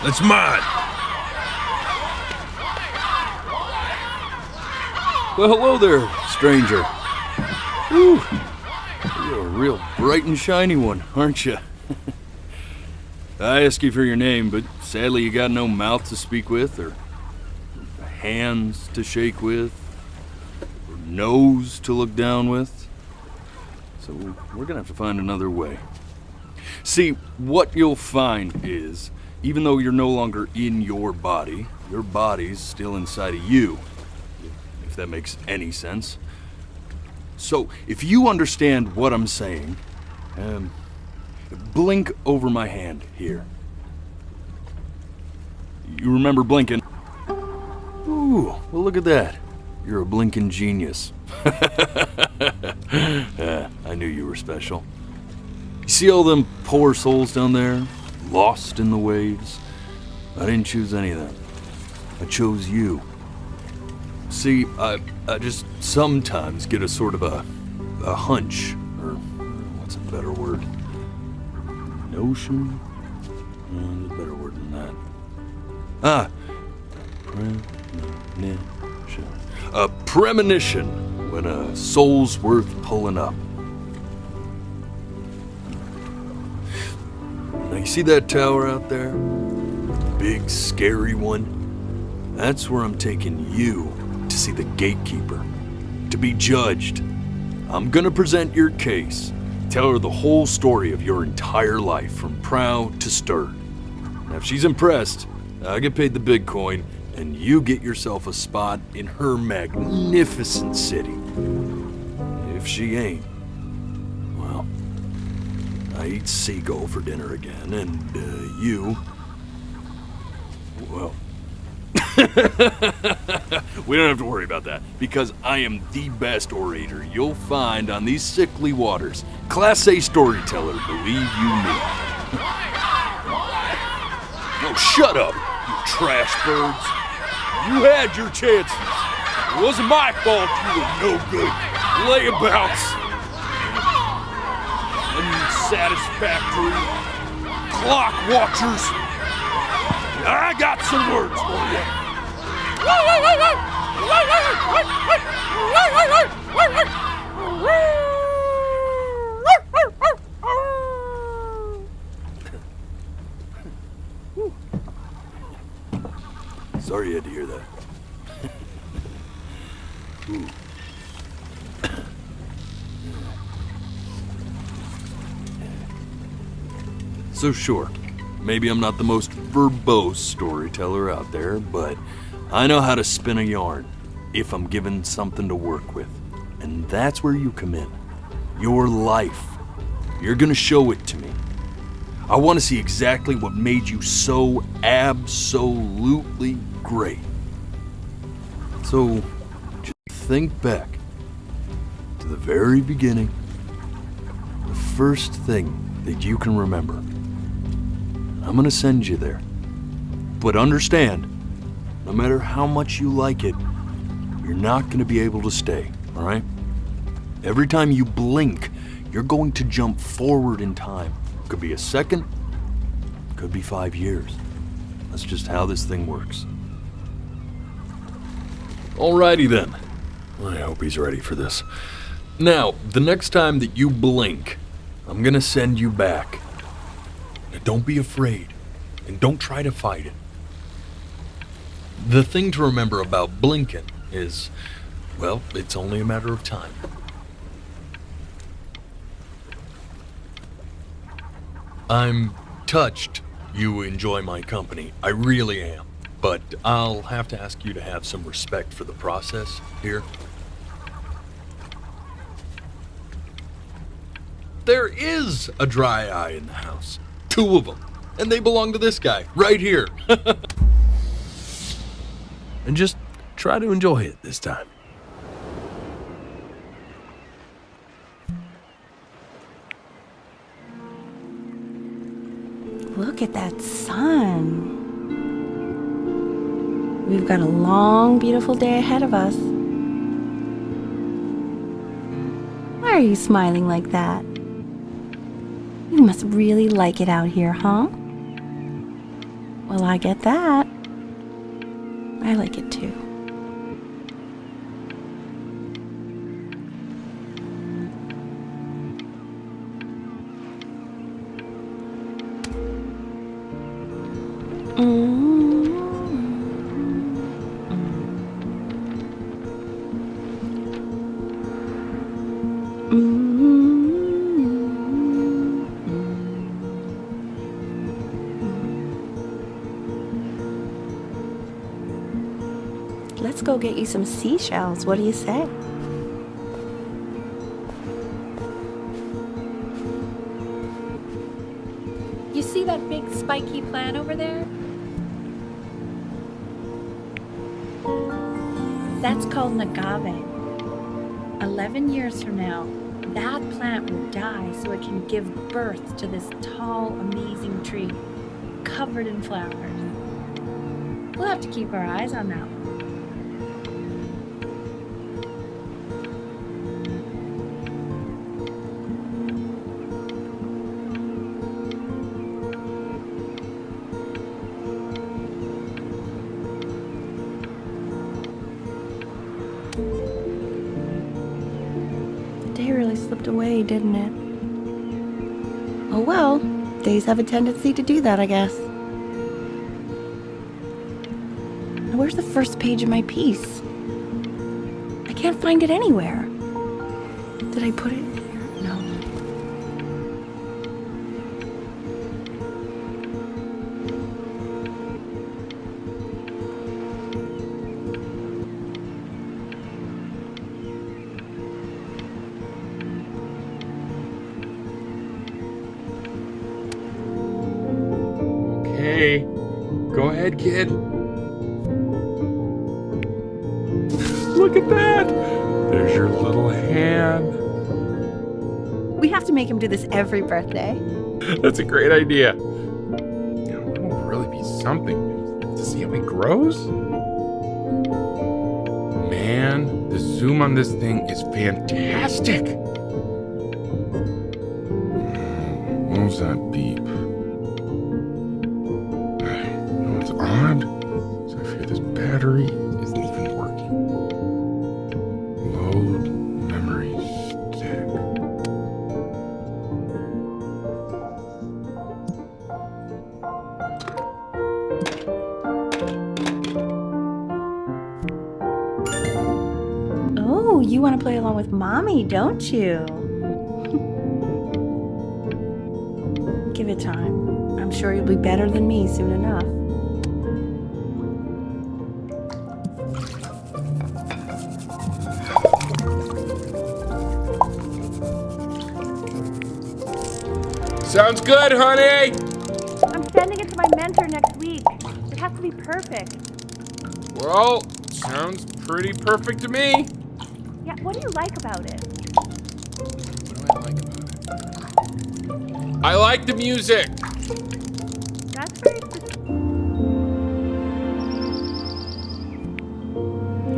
That's mine. Well, hello there, stranger. Whew. You're a real bright and shiny one, aren't you? I asked you for your name, but sadly you got no mouth to speak with, or hands to shake with, or nose to look down with. So we're gonna have to find another way. See, what you'll find is, even though you're no longer in your body's still inside of you, if that makes any sense. So, if you understand what I'm saying, blink over my hand here. You remember blinking? Ooh, well look at that. You're a blinking genius. I knew you were special. You see all them poor souls down there, lost in the waves? I didn't choose any of them. I chose you. See, I just sometimes get a sort of a hunch, or what's a better word? Notion? There's a better word than that. Premonition. A premonition when a soul's worth pulling up. Now you see that tower out there? Big, scary one? That's where I'm taking you to see the gatekeeper, to be judged. I'm gonna present your case, tell her the whole story of your entire life, from proud to stern. Now if she's impressed, I get paid the big coin, and you get yourself a spot in her magnificent city. If she ain't, well, I eat seagull for dinner again, and you, well, we don't have to worry about that, because I am the best orator you'll find on these sickly waters. Class A storyteller, believe you me. Oh, shut up, you trash birds. You had your chances. It wasn't my fault you were no good. Layabouts. Unsatisfactory. Clock watchers. I got some words for you. Sorry you had to hear that. Ooh. So sure, maybe I'm not the most verbose storyteller out there, but I know how to spin a yarn if I'm given something to work with. And that's where you come in. Your life. You're gonna show it to me. I want to see exactly what made you so absolutely great. So, just think back to the very beginning, the first thing that you can remember. I'm gonna send you there. But understand, no matter how much you like it, you're not gonna be able to stay, all right? Every time you blink, you're going to jump forward in time. Could be a second, could be 5 years. That's just how this thing works. Alrighty then. I hope he's ready for this. Now, the next time that you blink, I'm gonna send you back. Now, don't be afraid, and don't try to fight it. The thing to remember about blinking is, well, it's only a matter of time. I'm touched you enjoy my company. I really am. But I'll have to ask you to have some respect for the process here. There is a dry eye in the house. 2 of them. And they belong to this guy, right here. And just try to enjoy it this time. Look at that sun. We've got a long, beautiful day ahead of us. Why are you smiling like that? You must really like it out here, huh? Well, I get that. I like it too. Let's go get you some seashells. What do you say? You see that big spiky plant over there? That's called an agave. 11 years from now, that plant will die so it can give birth to this tall, amazing tree covered in flowers. We'll have to keep our eyes on that one. The day really slipped away, didn't it? Oh well, days have a tendency to do that, I guess. Now, where's the first page of my piece? I can't find it anywhere. Did I put it here? No. Okay, go ahead, kid. Look at that! There's your little hand. We have to make him do this every birthday. That's a great idea. It'll really be something to see how he grows. Man, the zoom on this thing is fantastic. What was that beep? You know what's odd? So I fear this battery isn't even working. Load memory stick. Oh, you want to play along with Mommy, don't you? Give it time. I'm sure you'll be better than me soon enough. Sounds good, honey! I'm sending it to my mentor next week. It has to be perfect. Well, sounds pretty perfect to me. Yeah, what do you like about it? What do I like about it? I like the music. That's very specific.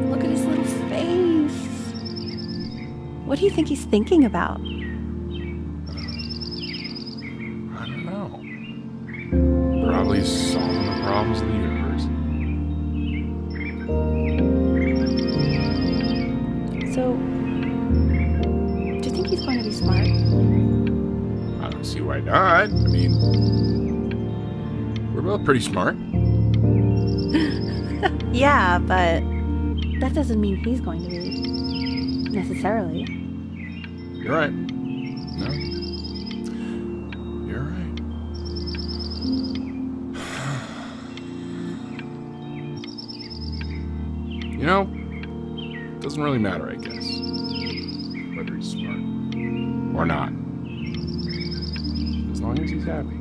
Look at his little face. What do you think he's thinking about? I don't know. Probably solving the problems of the universe. So, do you think he's going to be smart? I don't see why not. I mean, we're both pretty smart. Yeah, but that doesn't mean he's going to be. Necessarily. You're right. No. You're right. You know, it doesn't really matter, I guess, whether he's smart or not. As long as he's happy.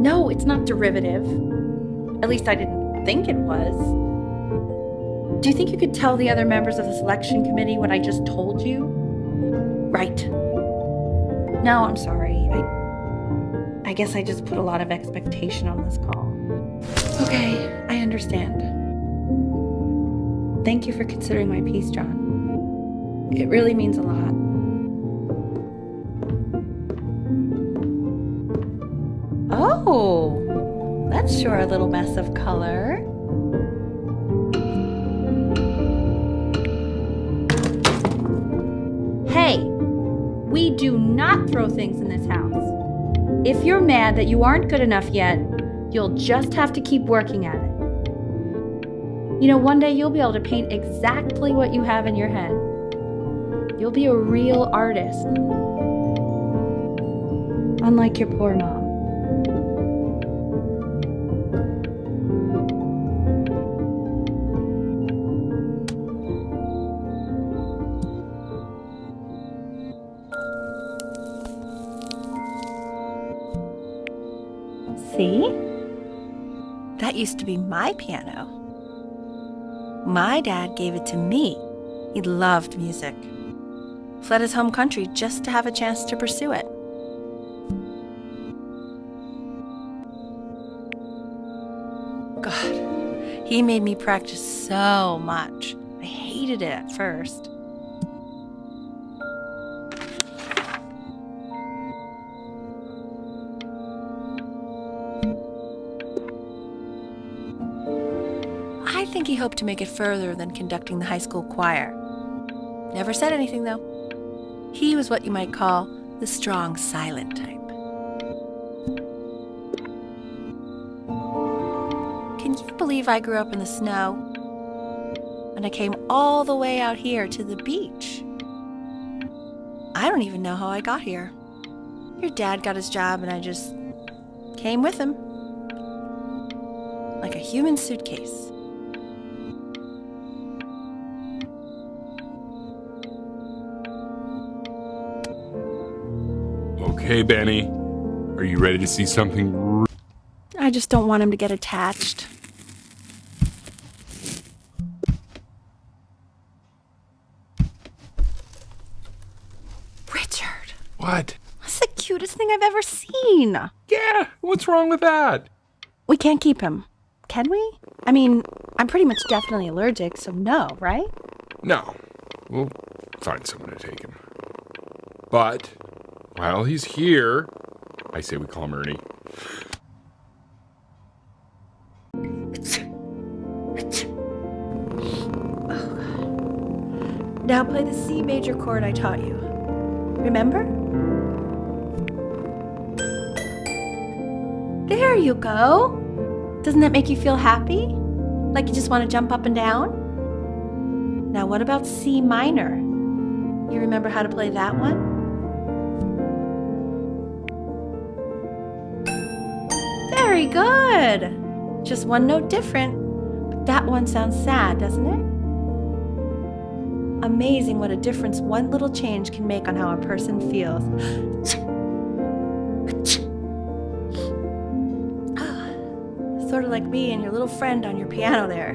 No, it's not derivative. At least I didn't think it was. Do you think you could tell the other members of the selection committee what I just told you? Right. No, I'm sorry. I guess I just put a lot of expectation on this call. Okay, I understand. Thank you for considering my piece, John. It really means a lot. Oh, that's sure a little mess of color. Hey, we do not throw things in this house. If you're mad that you aren't good enough yet, you'll just have to keep working at it. You know, one day you'll be able to paint exactly what you have in your head. You'll be a real artist. Unlike your poor mom. See? That used to be my piano. My dad gave it to me. He loved music. Fled his home country just to have a chance to pursue it. God, he made me practice so much. I hated it at first. I think he hoped to make it further than conducting the high school choir. Never said anything, though. He was what you might call the strong, silent type. Can you believe I grew up in the snow? And I came all the way out here to the beach. I don't even know how I got here. Your dad got his job and I just came with him. Like a human suitcase. Okay, Benny. Are you ready to see something? I just don't want him to get attached. Richard, What? that's the cutest thing I've ever seen. Yeah, what's wrong with that? We can't keep him, can we? I mean, I'm pretty much definitely allergic, so no, right? No. We'll find someone to take him. But while he's here, I say we call him Ernie. Now play the C major chord I taught you. Remember? There you go. Doesn't that make you feel happy? Like you just want to jump up and down? Now what about C minor? You remember how to play that one? Very good. Just one note different, but that one sounds sad, doesn't it? Amazing what a difference one little change can make on how a person feels. Sort of like me and your little friend on your piano there.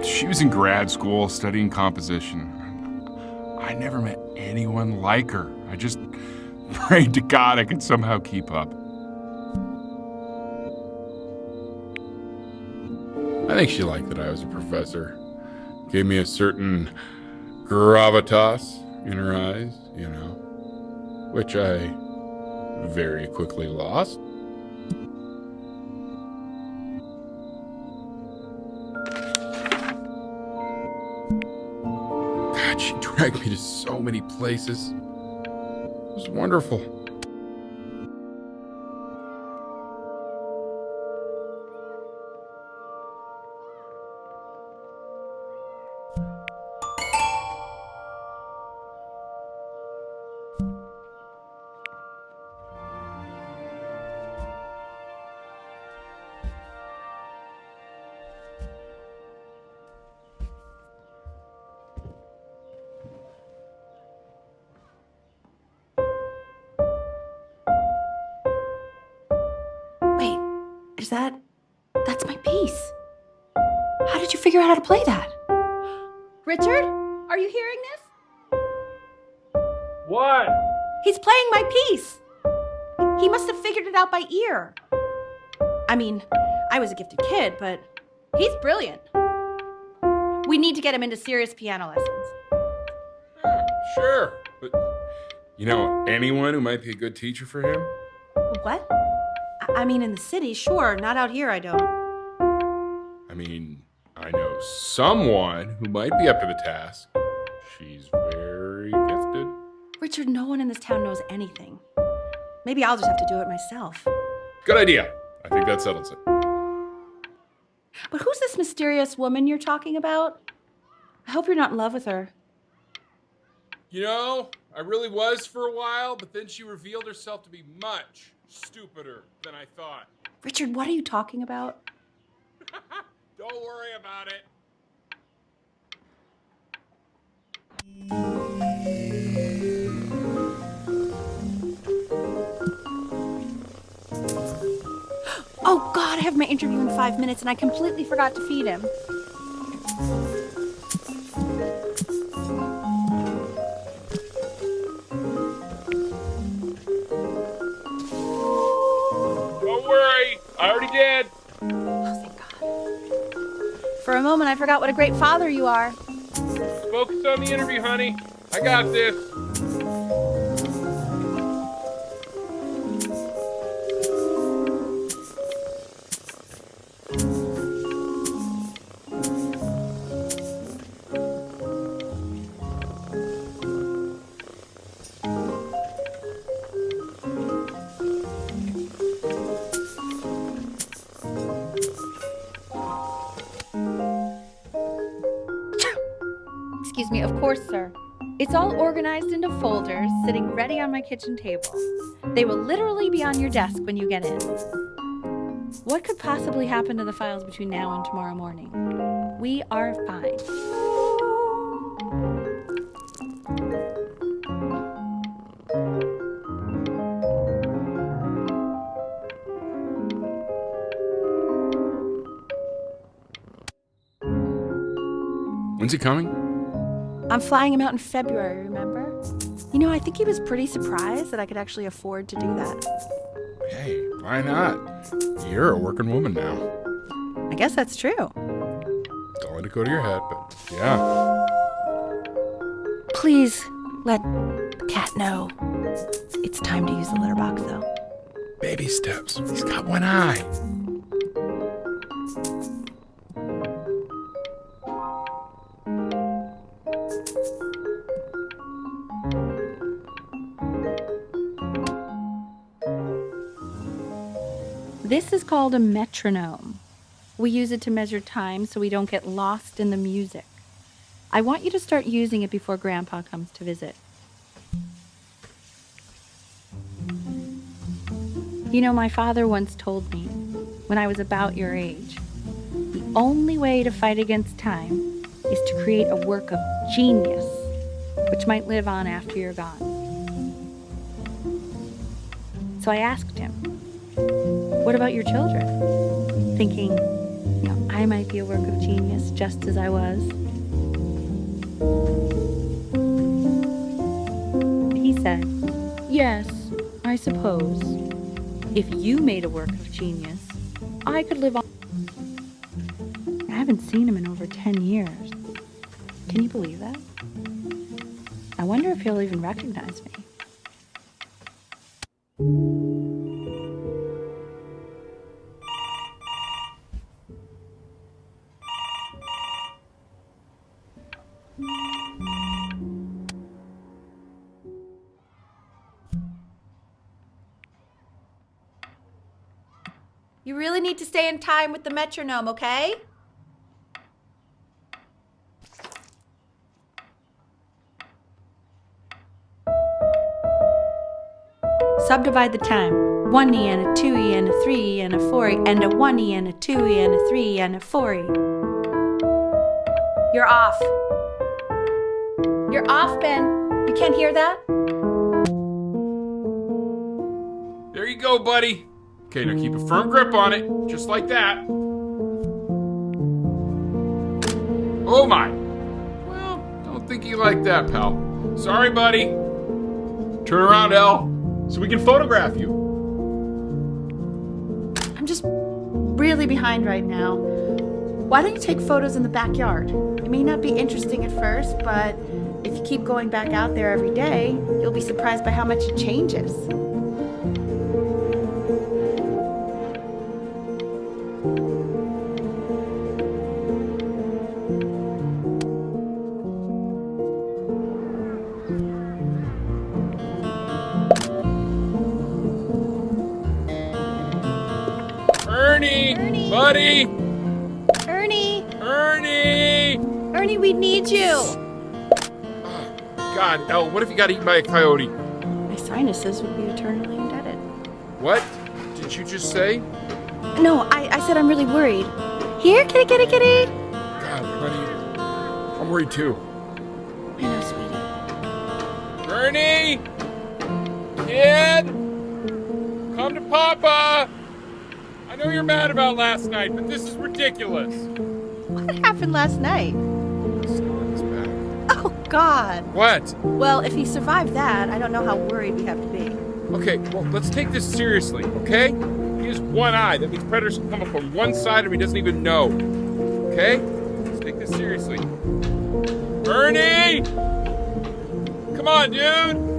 She was in grad school studying composition. I never met anyone like her. I just prayed to God I could somehow keep up. I think she liked that I was a professor. Gave me a certain gravitas in her eyes, you know, which I very quickly lost. God, she dragged me to so many places. It was wonderful. That's my piece. How did you figure out how to play that? Richard, are you hearing this? What? He's playing my piece. He must have figured it out by ear. I mean, I was a gifted kid, but he's brilliant. We need to get him into serious piano lessons. Sure, but you know anyone who might be a good teacher for him? What? I mean, in the city, sure. Not out here, I don't. I mean, I know someone who might be up to the task. She's very gifted. Richard, no one in this town knows anything. Maybe I'll just have to do it myself. Good idea. I think that settles it. But who's this mysterious woman you're talking about? I hope you're not in love with her. You know, I really was for a while, but then she revealed herself to be much stupider than I thought. Richard, what are you talking about? Don't worry about it. Oh God, I have my interview in 5 minutes and I completely forgot to feed him. Don't worry, I already did. Oh, thank God. For a moment, I forgot what a great father you are. Focus on the interview, honey. I got this. Excuse me, of course, sir. It's all organized into folders, sitting ready on my kitchen table. They will literally be on your desk when you get in. What could possibly happen to the files between now and tomorrow morning? We are fine. When's he coming? I'm flying him out in February, remember? You know, I think he was pretty surprised that I could actually afford to do that. Hey, why not? You're a working woman now. I guess that's true. Don't let it go to your head, but yeah. Please let the cat know. It's time to use the litter box, though. Baby steps. He's got one eye. This is called a metronome. We use it to measure time so we don't get lost in the music. I want you to start using it before Grandpa comes to visit. You know, my father once told me, when I was about your age, the only way to fight against time is to create a work of genius, which might live on after you're gone. So I asked him, what about your children? Thinking, you know, I might be a work of genius just as I was. He said, yes, I suppose. If you made a work of genius, I could live on. I haven't seen him in over 10 years. Can you believe that? I wonder if he'll even recognize me. You really need to stay in time with the metronome, okay? Subdivide the time. 1E and a 2E and a 3E and a 4E and a 1E and a 2E and a 3E and a 4E. You're off. You're off, Ben. You can't hear that? There you go, buddy. Okay, now keep a firm grip on it, just like that. Oh my! Well, don't think you like that, pal. Sorry, buddy. Turn around, Elle, so we can photograph you. I'm just really behind right now. Why don't you take photos in the backyard? It may not be interesting at first, but if you keep going back out there every day, you'll be surprised by how much it changes. Ernie! Buddy! Ernie! Ernie! Ernie, we need you! Oh, God, Elle, what if you got eaten by a coyote? My sinuses would be eternally indebted. What did you just say? No, I said I'm really worried. Here, kitty, kitty, kitty! God, honey, I'm worried too. I know, sweetie. Ernie! Kid! Come to Papa! I know you're mad about last night, but this is ridiculous. What happened last night? Scott's back. Oh, God. What? Well, if he survived that, I don't know how worried we have to be. Okay, well, let's take this seriously, okay? He has one eye. That means predators can come up on one side of him he doesn't even know. Okay? Let's take this seriously. Ernie! Come on, dude!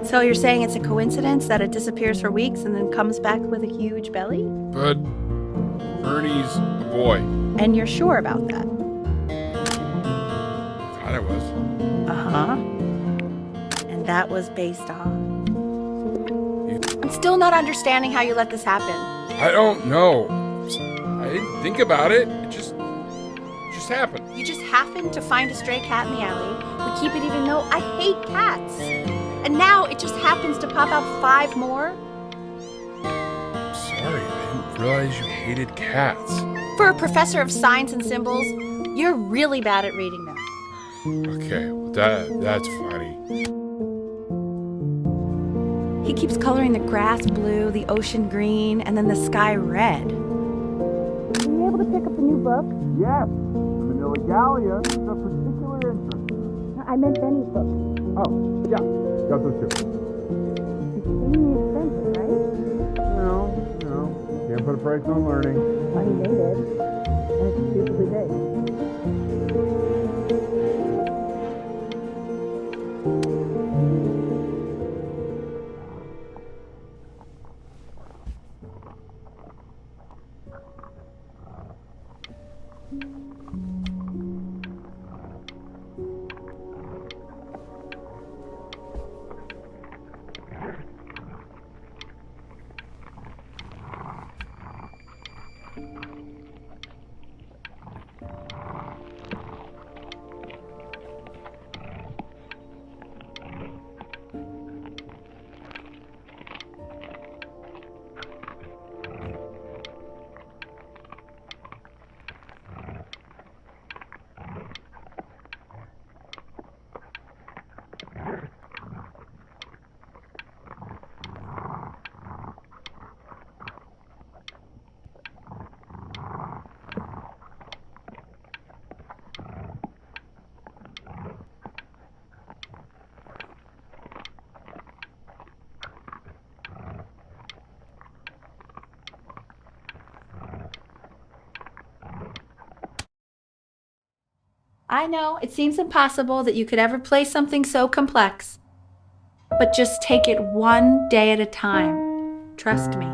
So you're saying it's a coincidence that it disappears for weeks and then comes back with a huge belly? But Ernie's a boy. And you're sure about that? Thought I was. Uh-huh. And that was based on? I'm still not understanding how you let this happen. I don't know. I didn't think about it. It just happened. You just happened to find a stray cat in the alley. We keep it even though I hate cats. And now it just happens to pop out 5 more? Sorry, I didn't realize you hated cats. For a professor of signs and symbols, you're really bad at reading them. Okay, well that's funny. He keeps coloring the grass blue, the ocean green, and then the sky red. Were you able to pick up a new book? Yes, Manila Gallia is of particular interest. I meant Benny's book. Oh, yeah, got those too. Extremely expensive, right? No, can't put a price on learning. I mean, they did. And it's stupidly big. I know, it seems impossible that you could ever play something so complex. But just take it one day at a time. Trust me.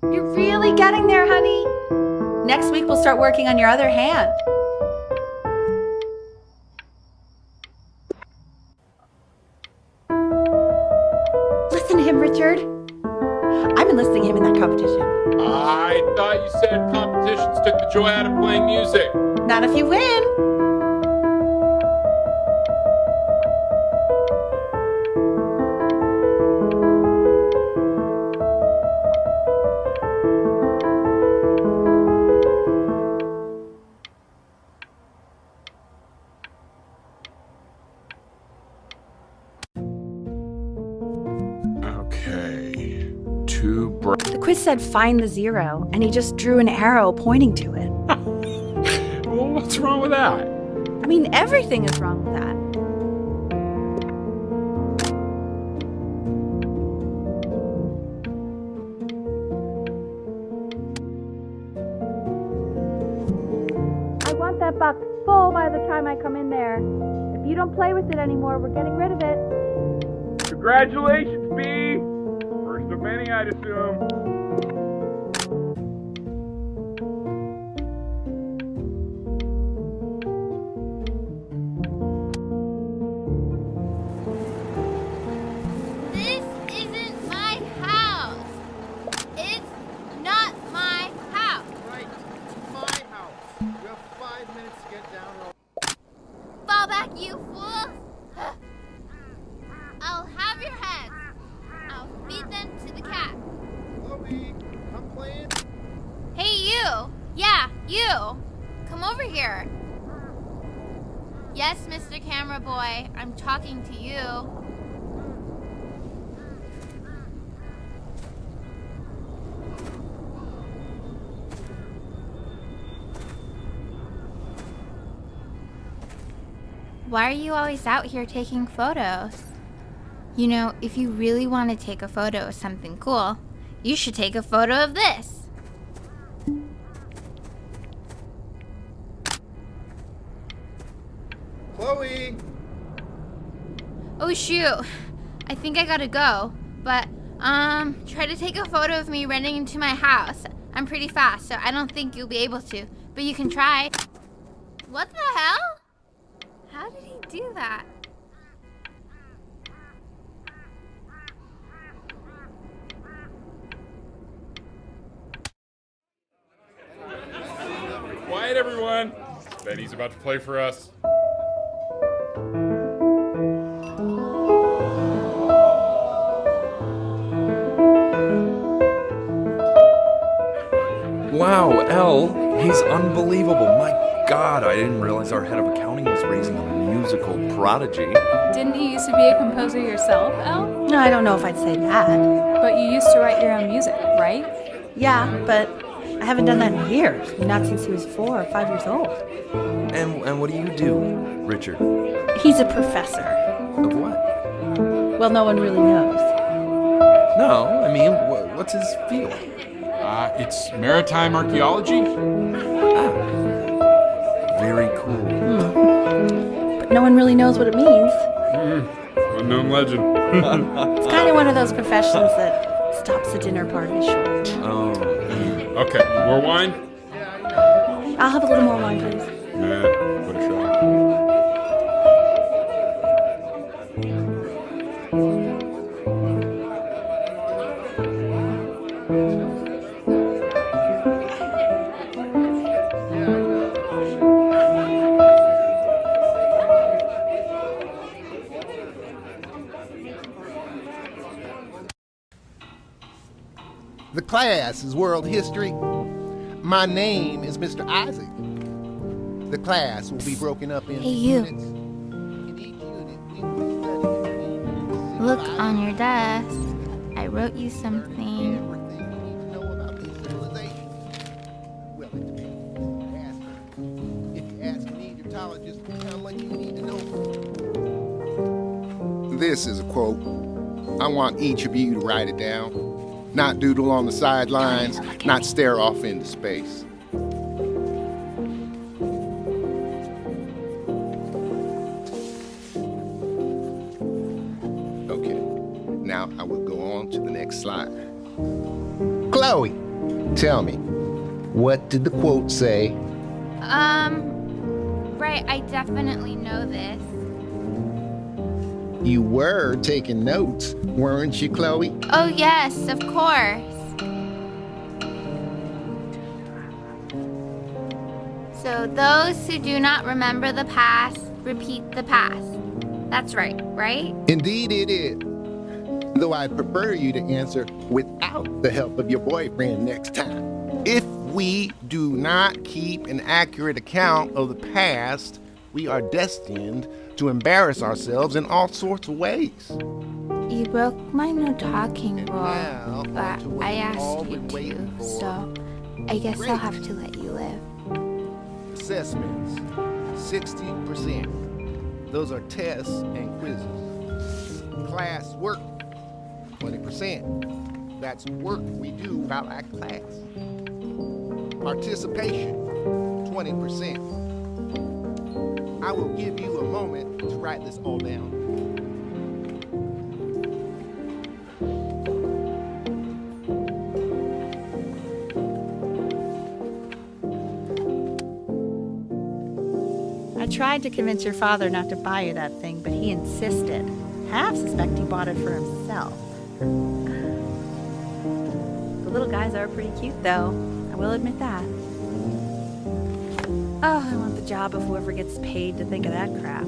You're really getting there, honey. Next week we'll start working on your other hand. Listen to him, Richard. I'm enlisting him in that competition. I thought you said competitions took the joy out of playing music. Not if you win. too bright. The quiz said find the zero, and he just drew an arrow pointing to it. Well, what's wrong with that? I mean, everything is wrong with that. I want that box full by the time I come in there. If you don't play with it anymore, we're getting rid of it. Congratulations, B! First of many, I'd assume. This isn't my house. It's not my house. Right, it's my house. You have 5 minutes to get down or Fall back, you fool. I'll have your heads. I'll feed them to the cat. Chloe, I'm playing. Hey, you. Yeah, you. Come over here. Yes, Mr. Camera Boy, I'm talking to you. Why are you always out here taking photos? You know, if you really want to take a photo of something cool, you should take a photo of this. Chloe! Oh shoot, I think I gotta go. But, try to take a photo of me running into my house. I'm pretty fast, so I don't think you'll be able to. But you can try. What the hell? How did he do that? Quiet, everyone. Betty's about to play for us. Wow, Elle, he's unbelievable. My God, I didn't realize our head of accounting was raising a musical prodigy. Didn't you used to be a composer yourself, Elle? No, I don't know if I'd say that. But you used to write your own music, right? Yeah, but I haven't done that in years. Not since he was 4 or 5 years old. And what do you do, Richard? He's a professor. Of what? Well, no one really knows. No, I mean, what's his field? It's maritime archaeology. Ah, very cool. But no one really knows what it means. Unknown legend. It's kind of one of those professions that stops a dinner party short. Oh, Okay, more wine? I'll have a little more wine, please. Nah, what a shot. The class is world history. My name is Mr. Isaac. The class will be broken up into Hey, you. units. In each unit, we will study Look on your desk. I wrote you something. everything you need to know about this civilization. Well, it depends. If you ask an Egyptologist how much you need to know. This is a quote. I want each of you to write it down. Not doodle on the sidelines, not stare off into space. Okay, now I will go on to the next slide. Chloe, tell me, what did the quote say? Right, I definitely know this. You were taking notes, weren't you, Chloe? Oh, yes, of course. So, those who do not remember the past, repeat the past. That's right, right? Indeed it is. Though I'd prefer you to answer without the help of your boyfriend next time. If we do not keep an accurate account of the past, we are destined to embarrass ourselves in all sorts of ways. You broke my no talking And rule, now, but onto what I we've all asked you been waiting to, for. so I guess I'll Great. have to let you live. Assessments, 60%. Those are tests and quizzes. Class work, 20%. That's work we do while at class. Participation, 20%. I will give you a moment to write this all down. I tried to convince your father not to buy you that thing, but he insisted. Half suspect he bought it for himself. The little guys are pretty cute, though. I will admit that. Oh, I want the job of whoever gets paid to think of that crap.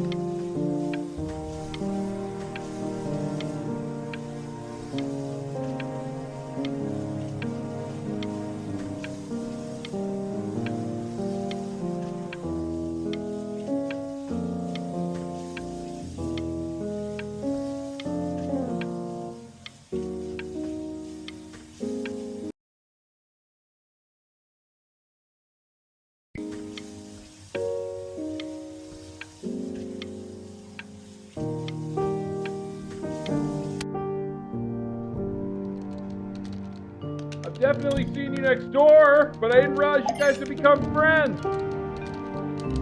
I've definitely seen you next door, but I didn't realize you guys had become friends.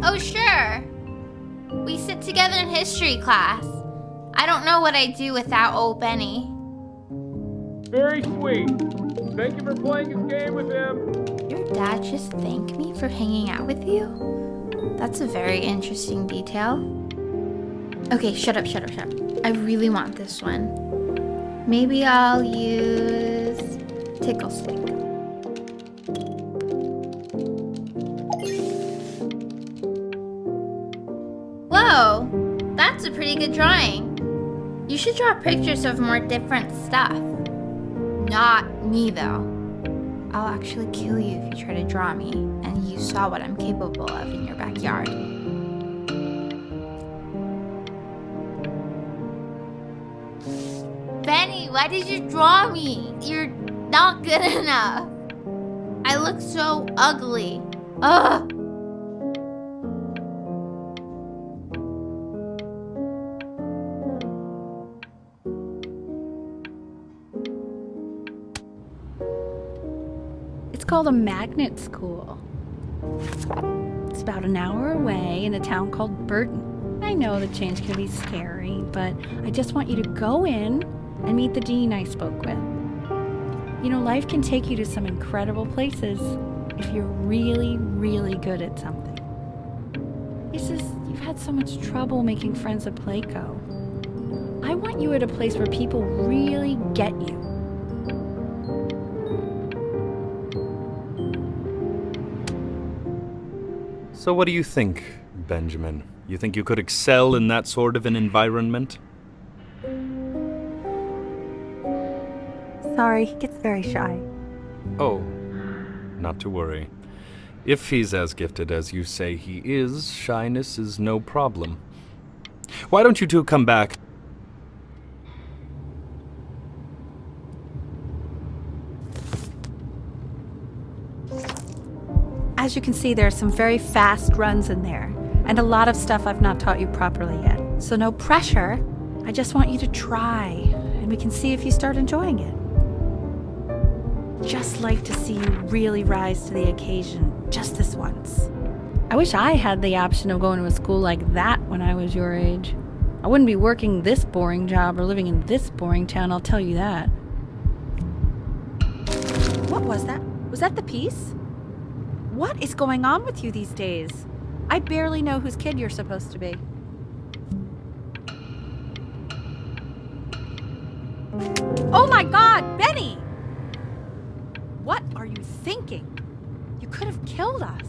Oh, sure. We sit together in history class. I don't know what I'd do without old Benny. Very sweet. Thank you for playing his game with him. Your dad just thanked me for hanging out with you? That's a very interesting detail. Okay, shut up. I really want this one. Maybe I'll use Tickle Stick. Whoa, that's a pretty good drawing. You should draw pictures of more different stuff. Not me, though. I'll actually kill you if you try to draw me, and you saw what I'm capable of in your backyard. Benny, why did you draw me? You're not good enough. I look so ugly. Ugh. It's called a magnet school. It's about an hour away in a town called Burton. I know the change can be scary, but I just want you to go in and meet the dean I spoke with. You know, life can take you to some incredible places if you're really, really good at something. It's just, you've had so much trouble making friends at Playco. I want you at a place where people really get you. So what do you think, Benjamin? You think you could excel in that sort of an environment? Sorry, he gets very shy. Oh, not to worry. If he's as gifted as you say he is, shyness is no problem. Why don't you two come back? As you can see, there are some very fast runs in there, and a lot of stuff I've not taught you properly yet. So no pressure. I just want you to try, and we can see if you start enjoying it. Just like to see you really rise to the occasion, just this once. I wish I had the option of going to a school like that when I was your age. I wouldn't be working this boring job or living in this boring town, I'll tell you that. What was that? Was that the piece? What is going on with you these days? I barely know whose kid you're supposed to be. Oh my God, Benny! What are you thinking? You could have killed us.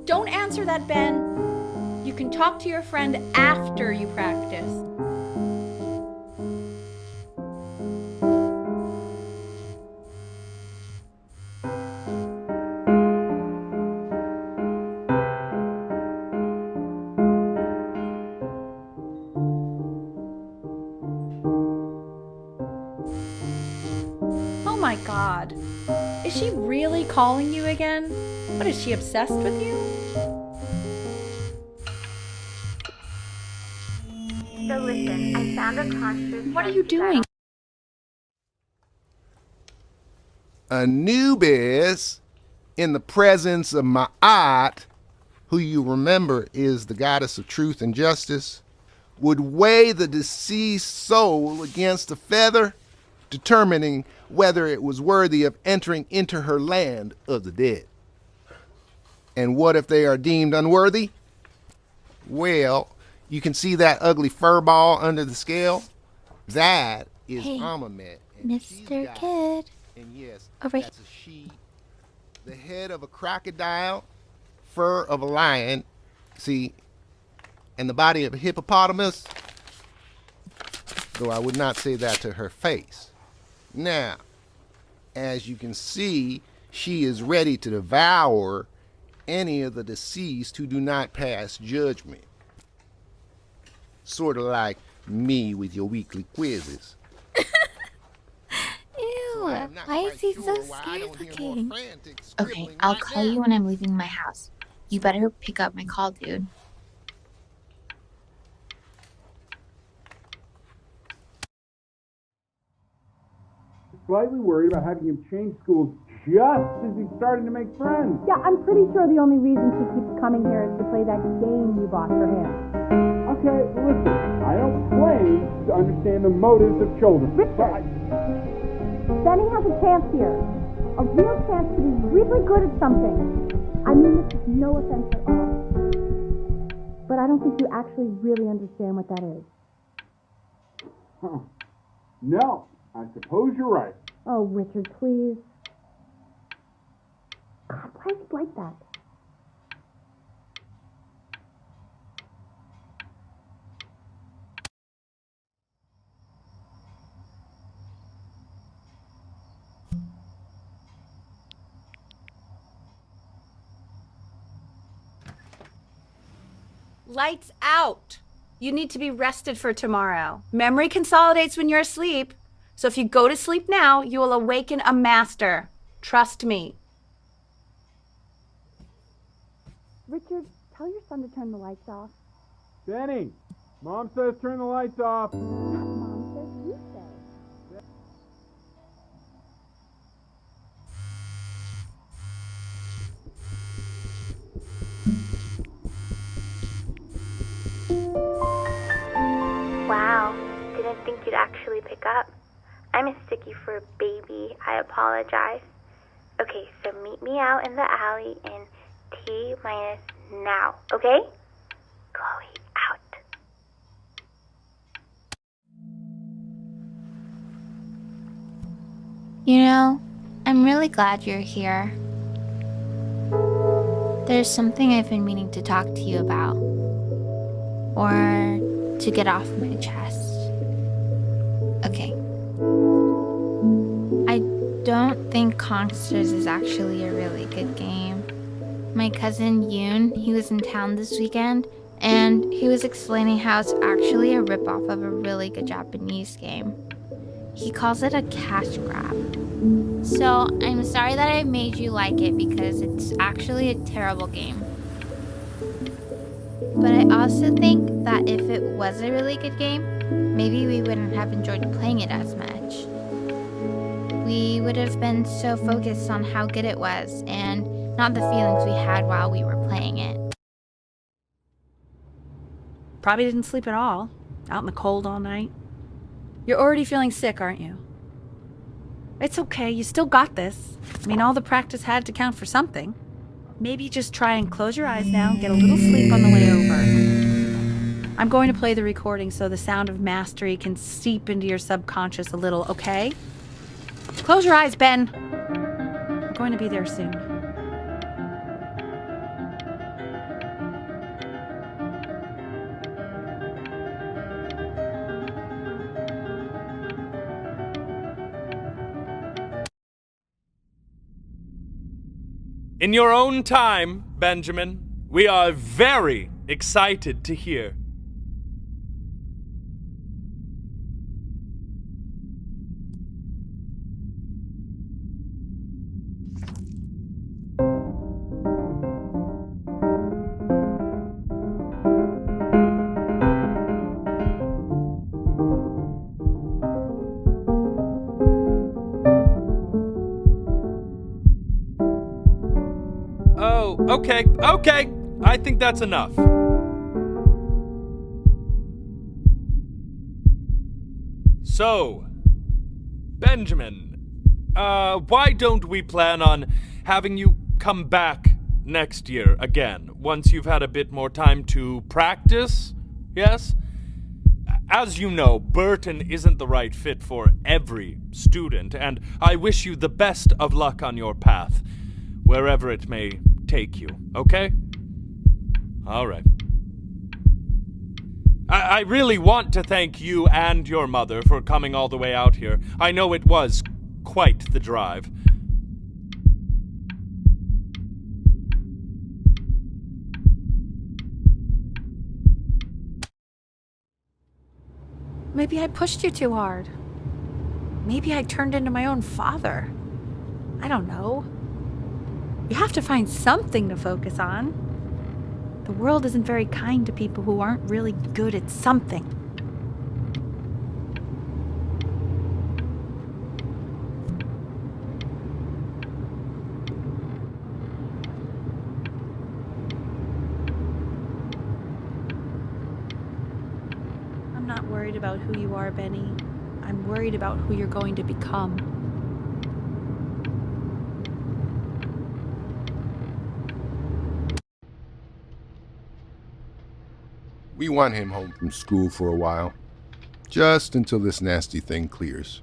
Don't answer that, Ben. You can talk to your friend after you practice. my God. Is she really calling you again? What, is she obsessed with you? So listen, I found a concert. What are you doing? Anubis, in the presence of Ma'at, who you remember is the goddess of truth and justice, would weigh the deceased soul against a feather, determining whether it was worthy of entering into her land of the dead. And what if they are deemed unworthy? Well, you can see that ugly fur ball under the scale? That is Hey, Amamet. And Mr. Kid. and yes, Over that's a she. The head of a crocodile, fur of a lion, see, and the body of a hippopotamus, though I would not say that to her face. Now, as you can see, she is ready to devour any of the deceased who do not pass judgment. Sort of like me with your weekly quizzes. Ew, why is he so scared looking? Okay, I'll call you when I'm leaving my house. You better pick up my call, dude. Slightly worried about having him change schools just as he's starting to make friends. Yeah, I'm pretty sure the only reason she keeps coming here is to play that game you bought for him. Okay, listen, I don't claim to understand the motives of children. Richard! Benny has a chance here. A real chance to be really good at something. I mean this is no offense at all. But I don't think you actually really understand what that is. Huh. No, I suppose you're right. Oh, Richard, please. God, why is he like that? Lights out. You need to be rested for tomorrow. Memory consolidates when you're asleep. So if you go to sleep now, you will awaken a master. Trust me. Richard, tell your son to turn the lights off. Benny, Mom says turn the lights off. Mom says you say. Wow, didn't think you'd actually pick up. I mistook you for a baby. I apologize. Okay, so meet me out in the alley in T minus now, okay? Chloe, out. You know, I'm really glad you're here. There's something I've been meaning to talk to you about. Or to get off my chest. Okay. I don't think Consters is actually a really good game. My cousin Yoon, he was in town this weekend, and he was explaining how it's actually a ripoff of a really good Japanese game. He calls it a cash grab. So I'm sorry that I made you like it because it's actually a terrible game. But I also think that if it was a really good game, maybe we wouldn't have enjoyed playing it as much. We would have been so focused on how good it was and not the feelings we had while we were playing it. Probably didn't sleep at all. Out in the cold all night. You're already feeling sick, aren't you? It's okay, you still got this. I mean, all the practice had to count for something. Maybe just try and close your eyes now and get a little sleep on the way over. I'm going to play the recording so the sound of mastery can seep into your subconscious a little, okay? Close your eyes, Ben. I'm going to be there soon. In your own time, Benjamin, we are very excited to hear. Oh, okay. I think that's enough. So, Benjamin, why don't we plan on having you come back next year again, once you've had a bit more time to practice? Yes? As you know, Burton isn't the right fit for every student, and I wish you the best of luck on your path, wherever it may take you, okay? All right. I really want to thank you and your mother for coming all the way out here. I know it was quite the drive. Maybe I pushed you too hard. Maybe I turned into my own father. I don't know. You have to find something to focus on. The world isn't very kind to people who aren't really good at something. I'm not worried about who you are, Benny. I'm worried about who you're going to become. We want him home from school for a while, just until this nasty thing clears.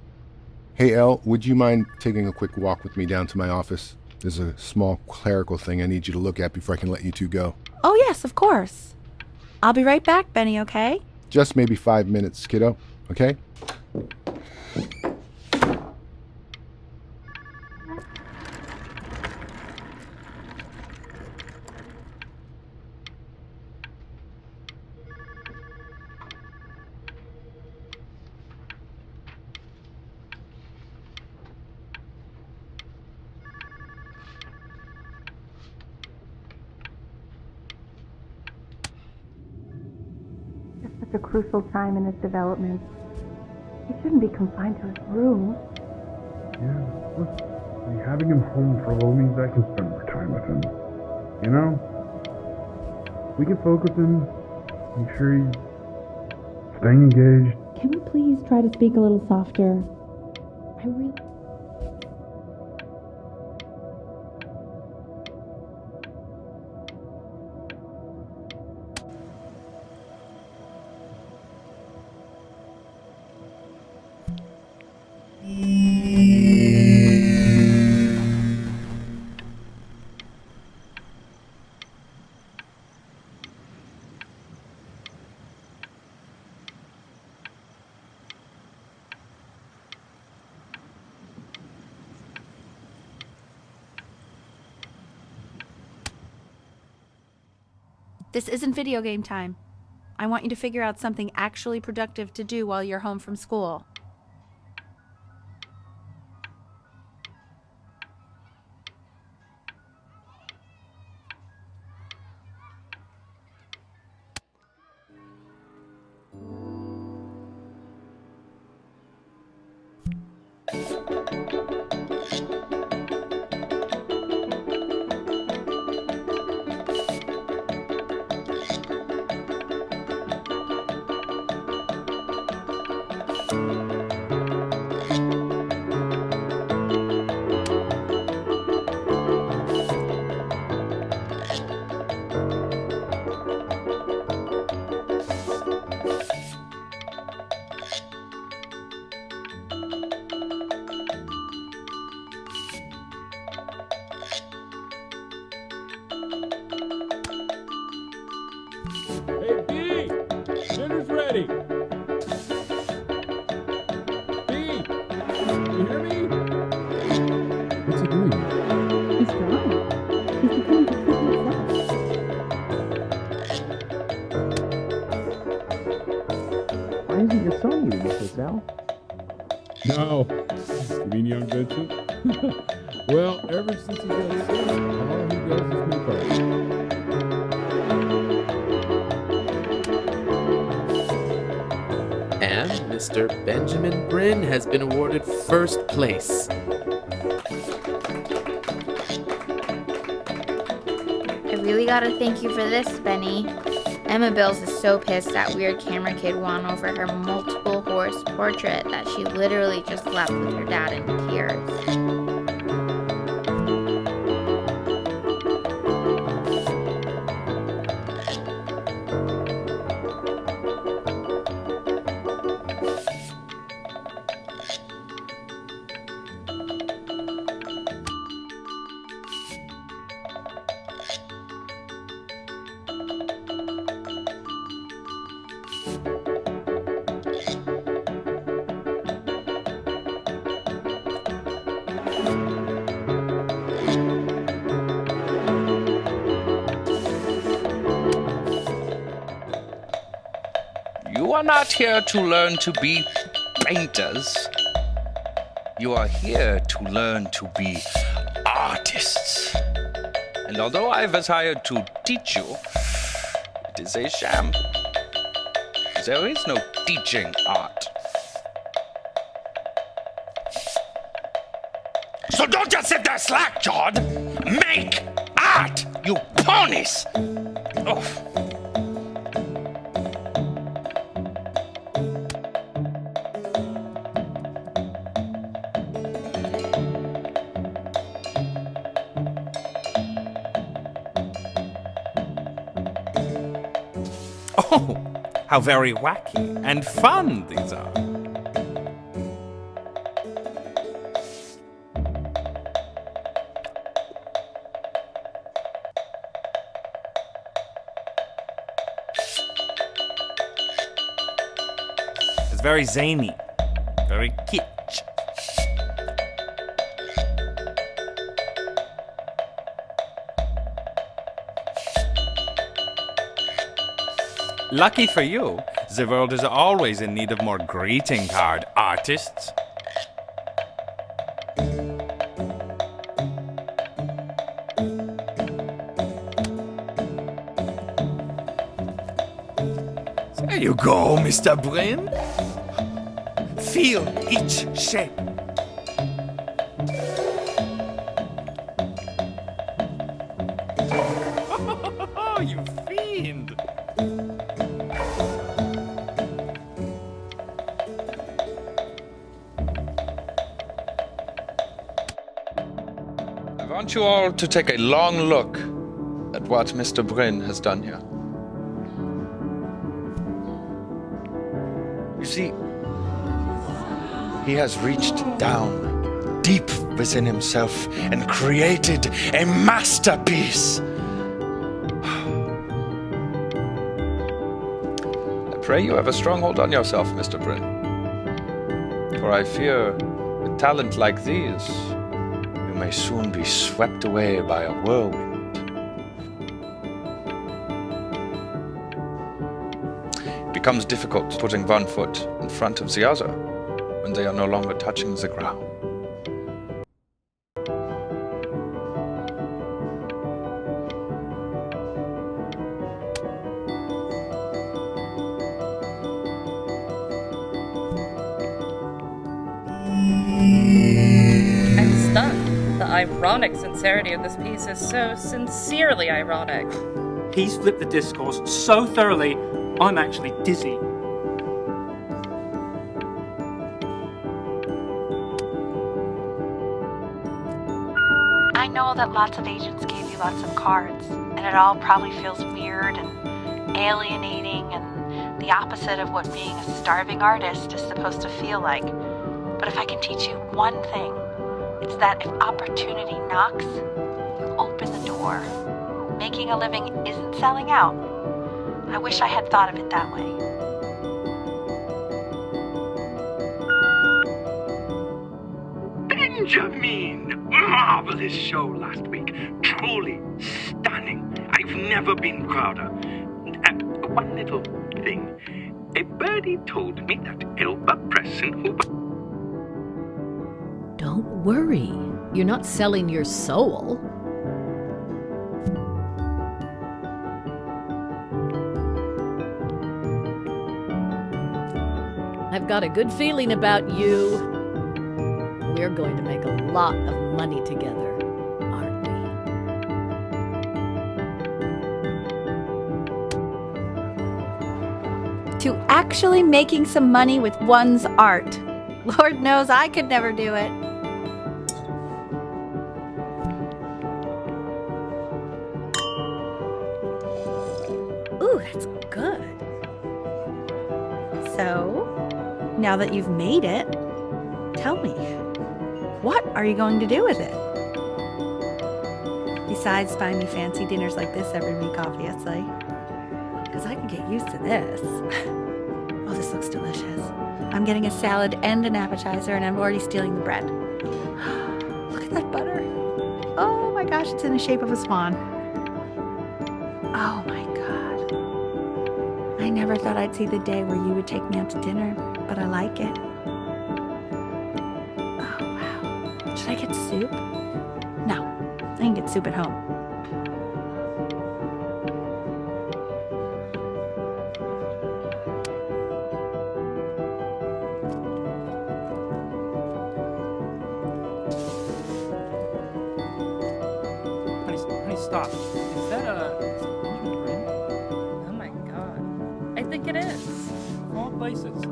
Hey, Elle, would you mind taking a quick walk with me down to my office? There's a small clerical thing I need you to look at before I can let you two go. Oh, yes, of course. I'll be right back, Benny, okay? Just maybe 5 minutes, kiddo, okay? Such a crucial time in his development. He shouldn't be confined to his room. Yeah, look, having him home for a little means I can spend more time with him. You know? We can focus him, make sure he's staying engaged. Can we please try to speak a little softer? I really... This isn't video game time. I want you to figure out something actually productive to do while you're home from school. Hey, B! Dinner's ready! B! You hear me? What's he doing? He's drawing. He's becoming completely himself. Why isn't your son eating with this, Al? No. You mean young Vincent? Well, ever since he got sick, all he does is make art. And Mr. Benjamin Bryn has been awarded first place. really gotta thank you for this, Benny. Emma Bills is so pissed that weird camera kid won over her multiple horse portrait that she literally just left with her dad in tears. You are not here to learn to be painters. You are here to learn to be artists. And although I was hired to teach you, it is a sham. There is no teaching art. So don't just sit there slack-jawed. Make art, you ponies! Oh. Oh, how very wacky and fun these are. It's very zany, very kitsch. Lucky for you, the world is always in need of more greeting card artists. There you go, Mr. Bryn. Feel each shape. Oh, you fiend! I want you all to take a long look at what Mr. Bryn has done here. You see, he has reached down deep within himself and created a masterpiece. I pray you have a strong hold on yourself, Mr. Bryn. For I fear, with talent like these, you may soon be swept away by a whirlwind. It becomes difficult putting one foot in front of the other when they are no longer touching the ground. I'm stunned. The ironic sincerity of this piece is so sincerely ironic. He's flipped the discourse so thoroughly, I'm actually dizzy. I know that lots of agents gave you lots of cards, and it all probably feels weird and alienating and the opposite of what being a starving artist is supposed to feel like. But if I can teach you one thing, it's that if opportunity knocks, you open the door. Making a living isn't selling out. I wish I had thought of it that way. Benjamin! Marvelous show last week. Truly stunning. I've never been prouder. And one little thing. A birdie told me that Elba Presson, who... Don't worry. You're not selling your soul. I've got a good feeling about you. We're going to make a lot of money together, aren't we? to actually making some money with one's art. Lord knows I could never do it. Ooh, that's good. So, now that you've made it, tell me, what are you going to do with it? Besides buying me fancy dinners like this every week, obviously. Because I can get used to this. Oh, this looks delicious. I'm getting a salad and an appetizer, and I'm already stealing the bread. Look at that butter. Oh my gosh, it's in the shape of a swan. Oh my God. I never thought I'd see the day where you would take me out to dinner, but I like it. Oh wow. Should I get soup? No, I can get soup at home. Honey, stop. Is that a Benjamin Brin? Oh my god. I think it is. Of all places.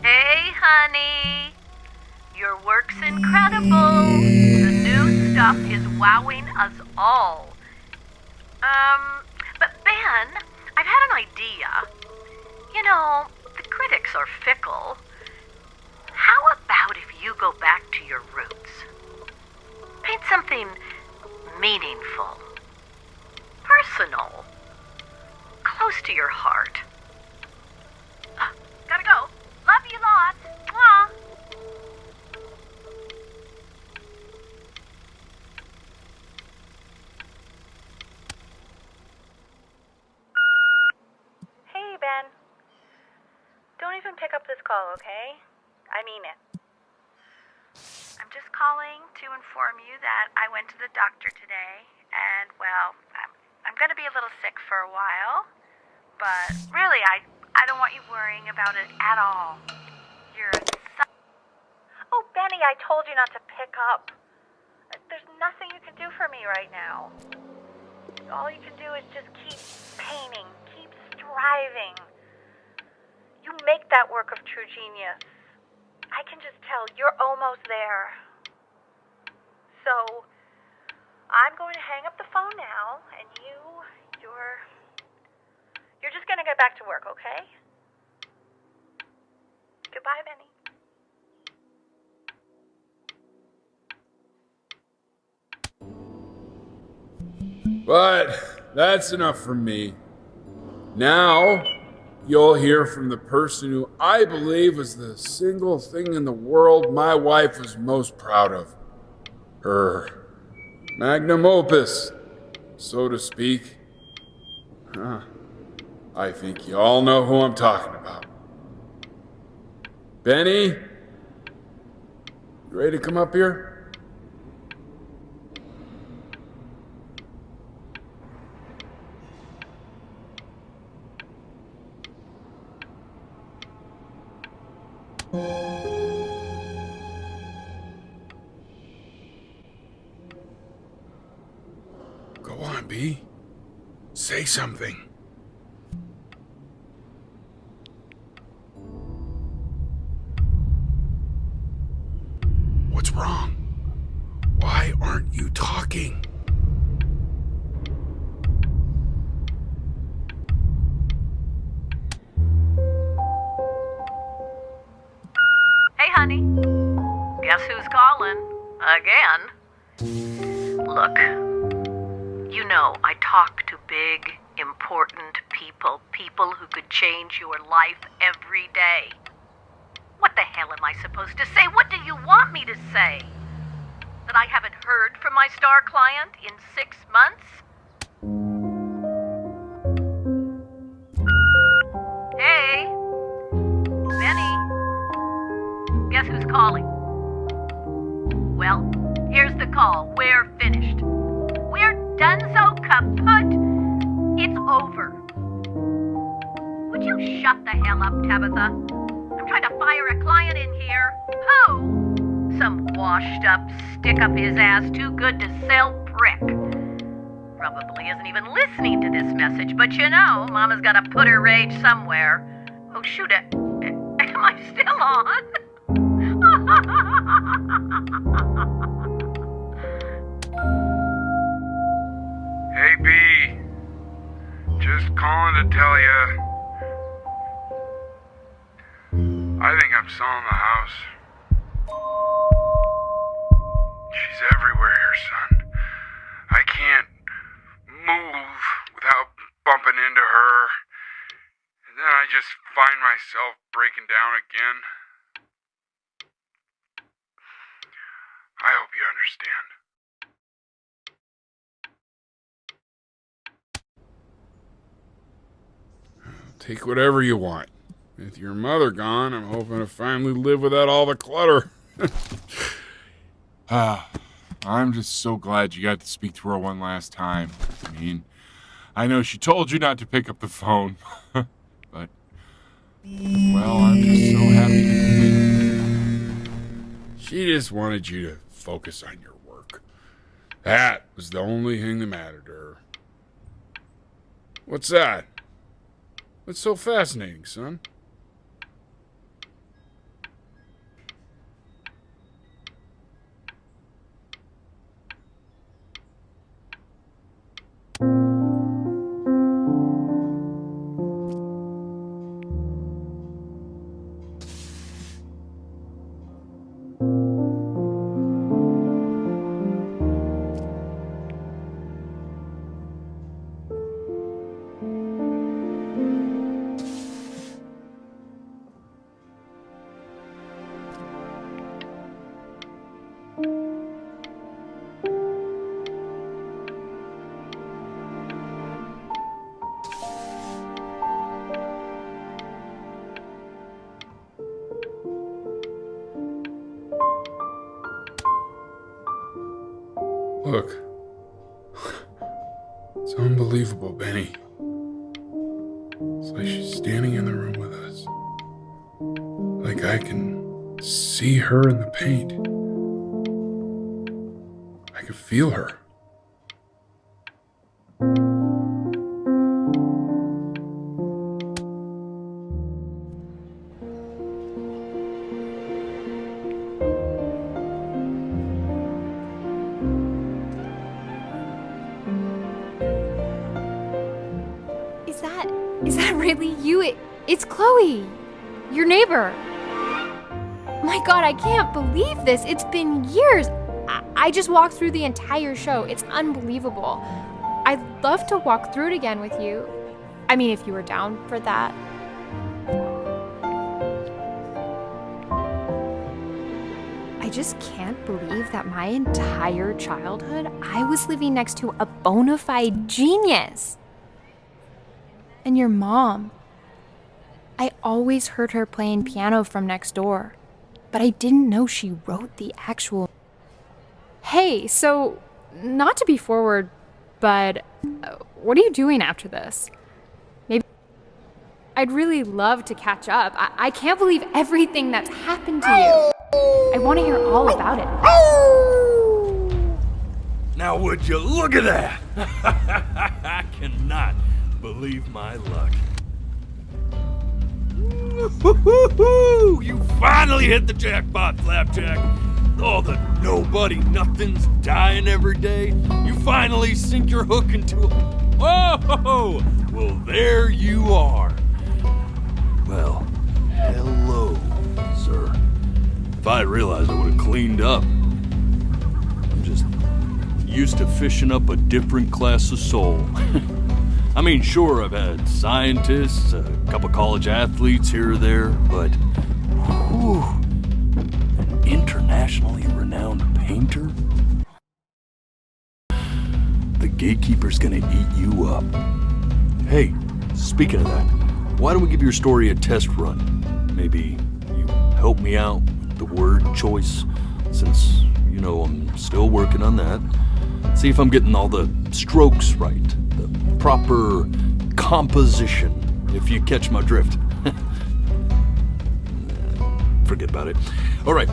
Hey, honey. Your work's incredible. The new stuff is wowing us all. But Ben, I've had an idea. You know, the critics are fickle. How about if you go back to your roots? Paint something meaningful, personal, close to your heart. Gotta go. Love you lots. Mwah. Hey, Ben. Don't even pick up this call, okay? I mean it. I'm just calling to inform you that I went to the doctor today, and, well, I'm going to be a little sick for a while, but really, I don't want you worrying about it at all. You're so... Oh, Benny, I told you not to pick up. There's nothing you can do for me right now. All you can do is just keep painting, keep striving. You make that work of true genius. I can just tell you're almost there. So, I'm going to hang up the phone now, and you're just going to get back to work, okay? Goodbye, Benny. But that's enough from me. Now, you'll hear from the person who I believe was the single thing in the world my wife was most proud of. Her magnum opus, so to speak. I think you all know who I'm talking about. Benny, you ready to come up here? Go on, B. Say something. What's wrong? Why aren't you talking? Hey, honey. Guess who's calling? Again. Look, you know I talk to big, important people who could change your life every day. What the hell am I supposed to say? What do you want me to say? That I haven't heard from my star client in 6 months? Hey, Benny. Guess who's calling? Well, here's the call. We're finished. you shut the hell up, Tabitha? I'm trying to fire a client in here. Who? Some washed-up, stick-up-his-ass, too-good to sell prick. Probably isn't even listening to this message, but you know, Mama's got to put her rage somewhere. Oh, shoot it. Am I still on? Hey, B. Just calling to tell you. I think I'm selling the house. She's everywhere here, son. I can't move without bumping into her. And then I just find myself breaking down again. I hope you understand. Take whatever you want. With your mother gone, I'm hoping to finally live without all the clutter. I'm just so glad you got to speak to her one last time. I mean, I know she told you not to pick up the phone, but, well, I'm just so happy that you did. She just wanted you to focus on your work. That was the only thing that mattered to her. What's that? What's so fascinating, son? Look. It's unbelievable, Benny. It's like she's standing in the room with us. Like I can see her in the paint. I can feel her. Is that really you? It's Chloe, your neighbor. My God, I can't believe this. It's been years. I just walked through the entire show. It's unbelievable. I'd love to walk through it again with you. I mean, if you were down for that. I just can't believe that my entire childhood, I was living next to a bona fide genius. And your mom. I always heard her playing piano from next door, but I didn't know she wrote the actual... Hey, so, not to be forward, but what are you doing after this? Maybe... I'd really love to catch up. I can't believe everything that's happened to you. I want to hear all about it. Now would you look at that? I cannot believe my luck. Woo-hoo-hoo-hoo! You finally hit the jackpot, Flapjack. All the nobody nothings dying every day. You finally sink your hook into a... Whoa! Well, there you are. Well, hello, sir. If I realized, I would have cleaned up. I'm just used to fishing up a different class of soul. I mean, sure, I've had scientists, a couple college athletes here or there, but whew, an internationally renowned painter? The gatekeeper's gonna eat you up. Hey, speaking of that, why don't we give your story a test run? Maybe you help me out with the word choice, since, you know, I'm still working on that. See if I'm getting all the strokes right. Proper composition. if you catch my drift. Forget about it. All right,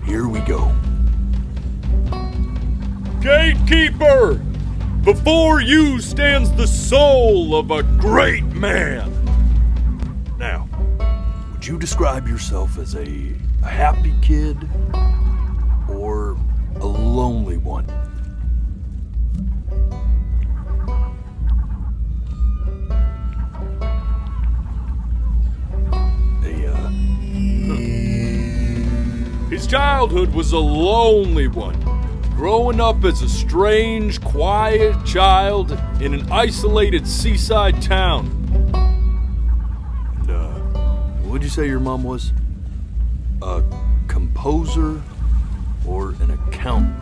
here we go. Gatekeeper! Before you stands the soul of a great man. Now, would you describe yourself as a happy kid or a lonely one? His childhood was a lonely one, growing up as a strange, quiet child in an isolated seaside town. And, what'd you say your mom was? A composer or an accountant?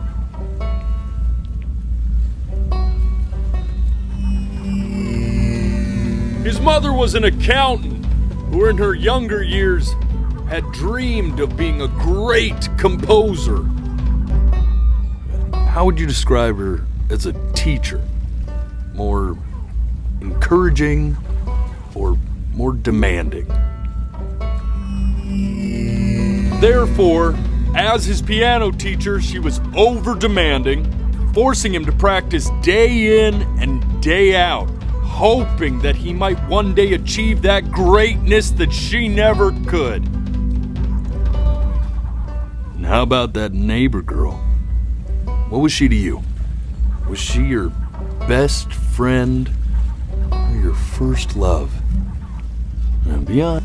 His mother was an accountant who in her younger years had dreamed of being a great composer. How would you describe her as a teacher? More encouraging or more demanding? Therefore, as his piano teacher, she was over-demanding, forcing him to practice day in and day out, hoping that he might one day achieve that greatness that she never could. And how about that neighbor girl? What was she to you? Was she your best friend or your first love? And beyond.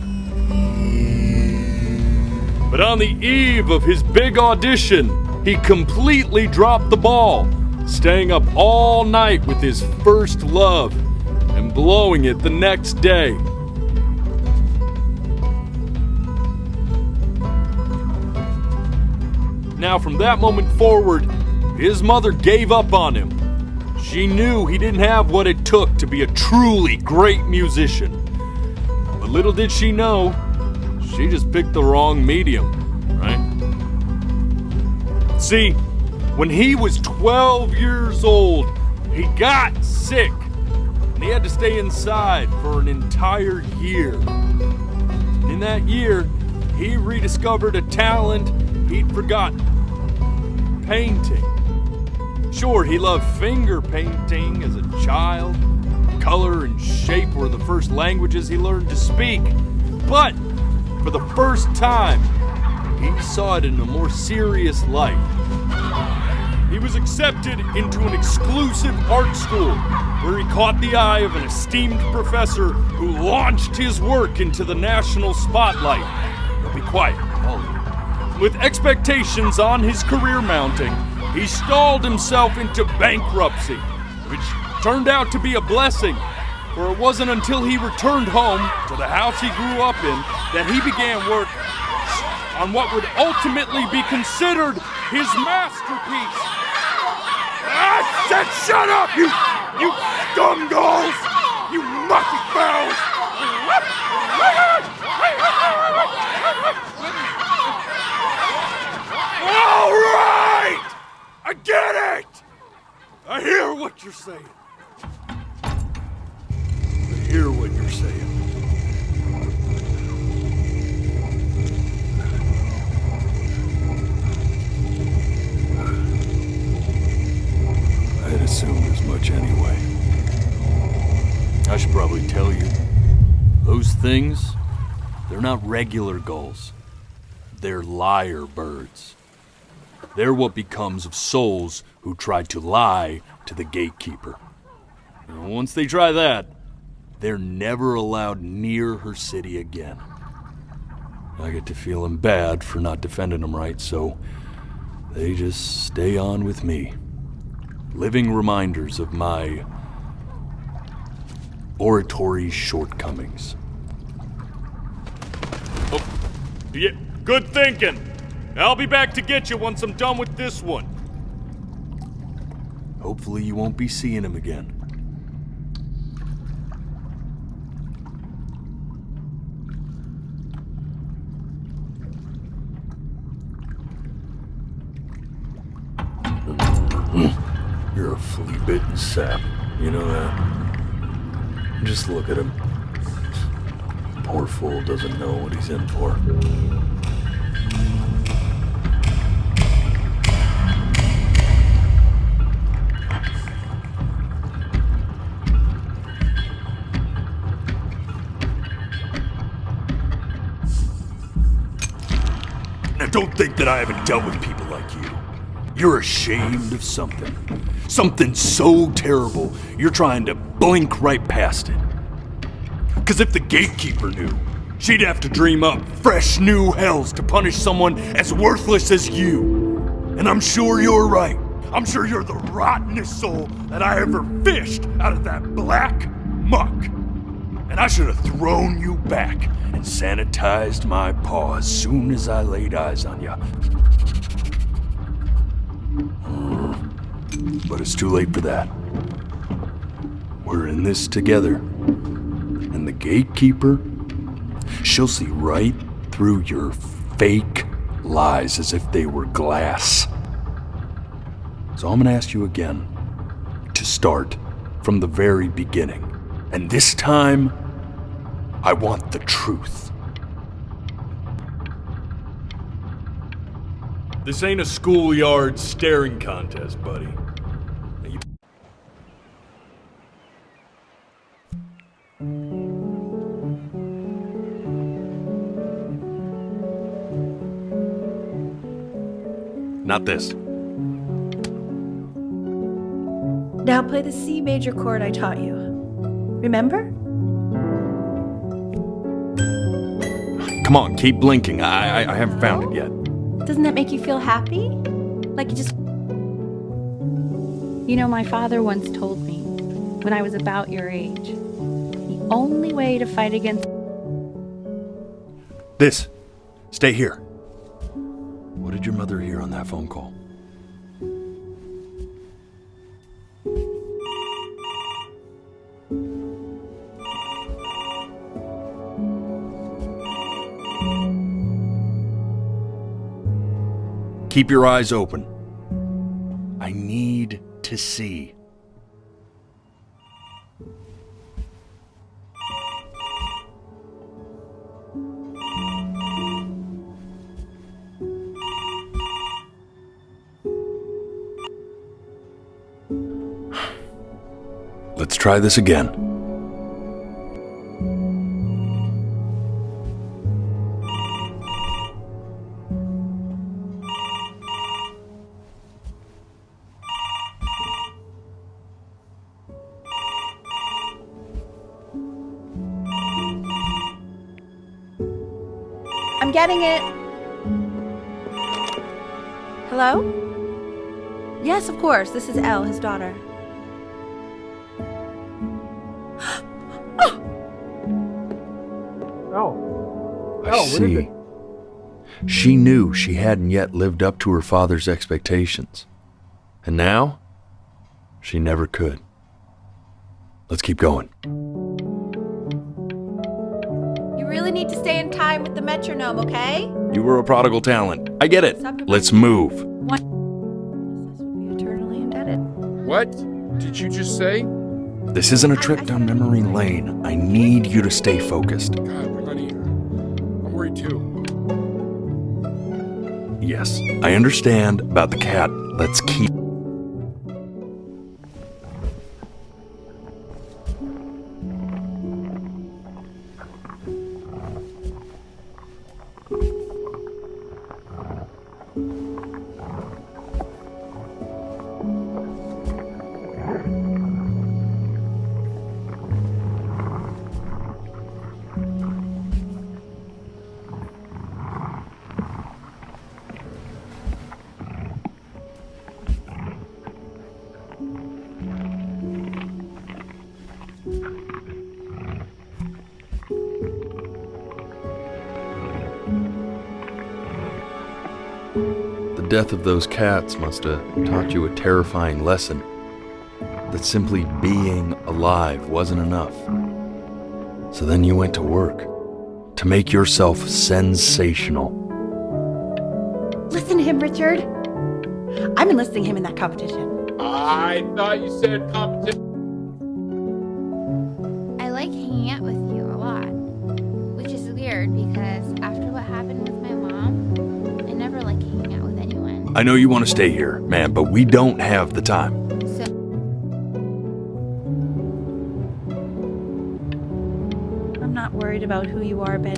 But on the eve of his big audition, he completely dropped the ball, staying up all night with his first love and blowing it the next day. Now, from that moment forward, his mother gave up on him. She knew he didn't have what it took to be a truly great musician. But little did she know, she just picked the wrong medium, right? See, when he was 12 years old, he got sick, and he had to stay inside for an entire year. And in that year, he rediscovered a talent he'd forgotten. Painting. Sure, he loved finger painting as a child. Color and shape were the first languages he learned to speak. But for the first time, he saw it in a more serious light. He was accepted into an exclusive art school where he caught the eye of an esteemed professor who launched his work into the national spotlight. Now be quiet, all of you. With expectations on his career mounting, he stalled himself into bankruptcy, which turned out to be a blessing, for it wasn't until he returned home to the house he grew up in that he began work on what would ultimately be considered his masterpiece. I said shut up, you scumballs! You mucky fowls! All right! I get it! I hear what you're saying. I hear what you're saying. I had assumed as much anyway. I should probably tell you, those things, they're not regular gulls. They're lyre birds. They're what becomes of souls who try to lie to the gatekeeper. And once they try that, they're never allowed near her city again. I get to feeling bad for not defending them right, so they just stay on with me. Living reminders of my oratory shortcomings. Oh, yeah, good thinking. I'll be back to get you once I'm done with this one. Hopefully you won't be seeing him again. You're a flea-bitten sap. You know that? Just look at him. Poor fool doesn't know what he's in for. Now don't think that I haven't dealt with people like you. You're ashamed of something. Something so terrible, you're trying to blink right past it. Because if the gatekeeper knew, she'd have to dream up fresh new hells to punish someone as worthless as you. And I'm sure you're right. I'm sure you're the rottenest soul that I ever fished out of that black muck. And I should have thrown you back and sanitized my paw as soon as I laid eyes on you. But it's too late for that. We're in this together. And the gatekeeper, she'll see right through your fake lies as if they were glass. So I'm gonna ask you again to start from the very beginning. And this time, I want the truth. This ain't a schoolyard staring contest, buddy. Not this. Now play the C major chord I taught you. Remember? Come on, keep blinking. I haven't found it yet. Doesn't that make you feel happy? Like you just... You know, my father once told me, when I was about your age, the only way to fight against... This. Stay here. What did your mother hear on that phone call? Keep your eyes open. I need to see. Let's try this again. I'm getting it. Hello? Yes, of course. This is Elle, his daughter. I see. She knew she hadn't yet lived up to her father's expectations. And now, she never could. Let's keep going. You really need to stay in time with the metronome, okay? You were a prodigal talent. I get it. Let's move. What? Be eternally indebted. What did you just say? This isn't a trip down memory lane. I need you to stay focused. God, honey, I'm worried too. Yes, I understand about the cat. Let's keep... The death of those cats must have taught you a terrifying lesson. That simply being alive wasn't enough. So then you went to work to make yourself sensational. Listen to him, Richard. I'm enlisting him in that competition. I thought you said competition. I like hanging out with you a lot. We weird because after what happened with my mom, I never like hanging out with anyone. I know you want to stay here, man, but we don't have the time. So I'm not worried about who you are, Ben.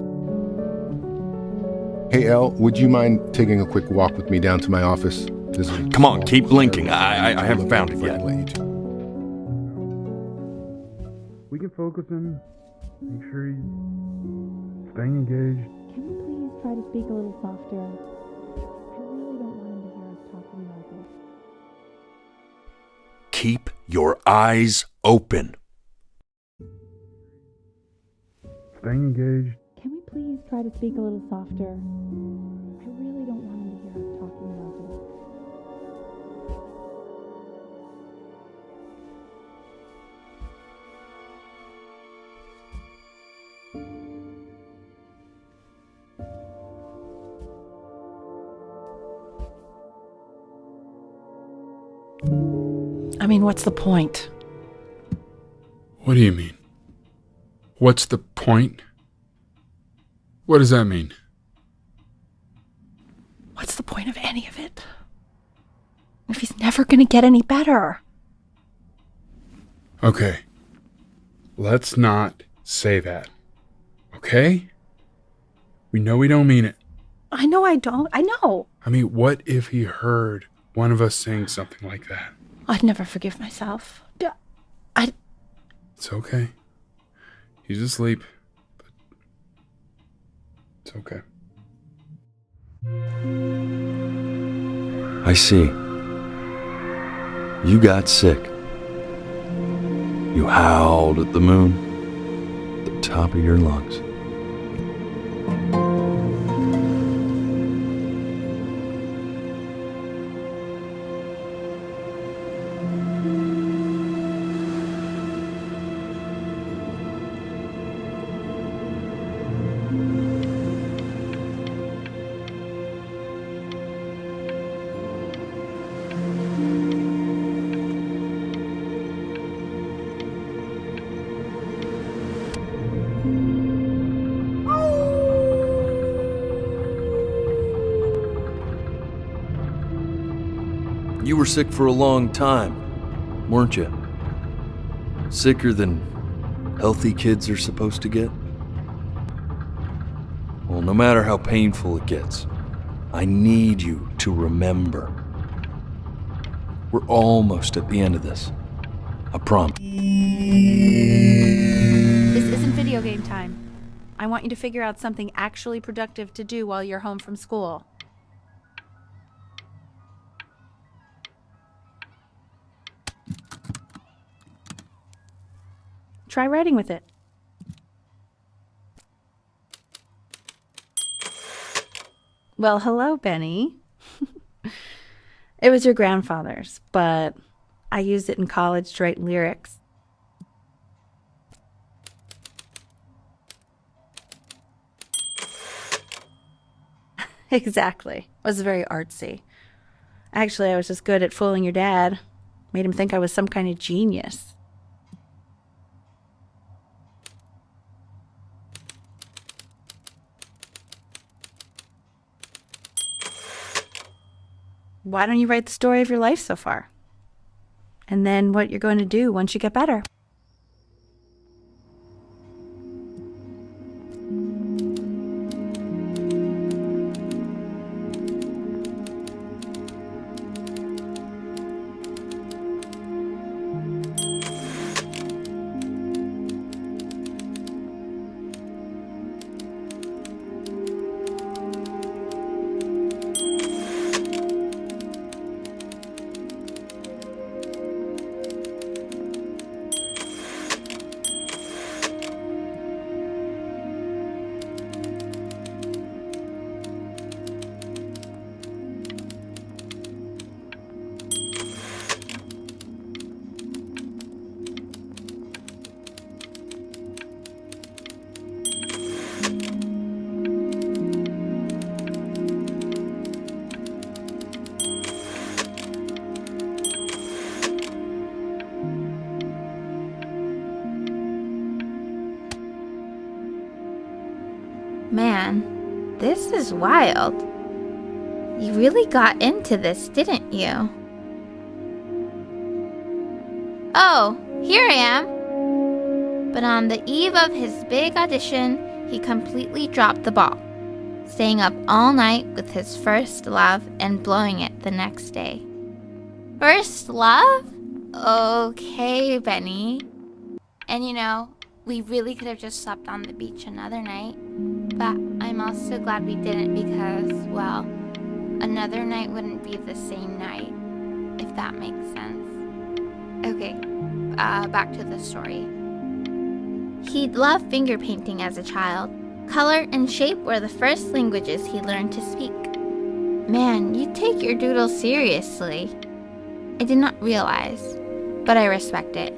Hey, Elle, would you mind taking a quick walk with me down to my office? Come on, keep blinking. I haven't found it yet. We can focus in, make sure he's staying engaged. Can we please try to speak a little softer? I really don't want him to hear us talking like this. Keep your eyes open. Staying engaged. Can we please try to speak a little softer? I really don't want him to hear us talking like this. I mean, what's the point? What do you mean? What's the point? What does that mean? What's the point of any of it? If he's never gonna get any better. Okay. Let's not say that. Okay? We know we don't mean it. I know I don't. I know. I mean, what if he heard one of us saying something like that? I'd never forgive myself. It's okay. He's asleep. But it's okay. I see. You got sick. You howled at the moon at the top of your lungs. You were sick for a long time, weren't you? Sicker than healthy kids are supposed to get? Well, no matter how painful it gets, I need you to remember. We're almost at the end of this. I promise. This isn't video game time. I want you to figure out something actually productive to do while you're home from school. Try writing with it. Well, hello, Benny. It was your grandfather's, but I used it in college to write lyrics. Exactly. It was very artsy. Actually, I was just good at fooling your dad. Made him think I was some kind of genius. Why don't you write the story of your life so far? And then what you're going to do once you get better. Man, this is wild. You really got into this, didn't you? Oh, here I am. But on the eve of his big audition, he completely dropped the ball, staying up all night with his first love and blowing it the next day. First love? Okay, Benny. And you know, we really could have just slept on the beach another night. But I'm also glad we didn't because, well, another night wouldn't be the same night, if that makes sense. Okay, back to the story. He'd loved finger painting as a child. Color and shape were the first languages he learned to speak. Man, you take your doodle seriously. I did not realize, but I respect it.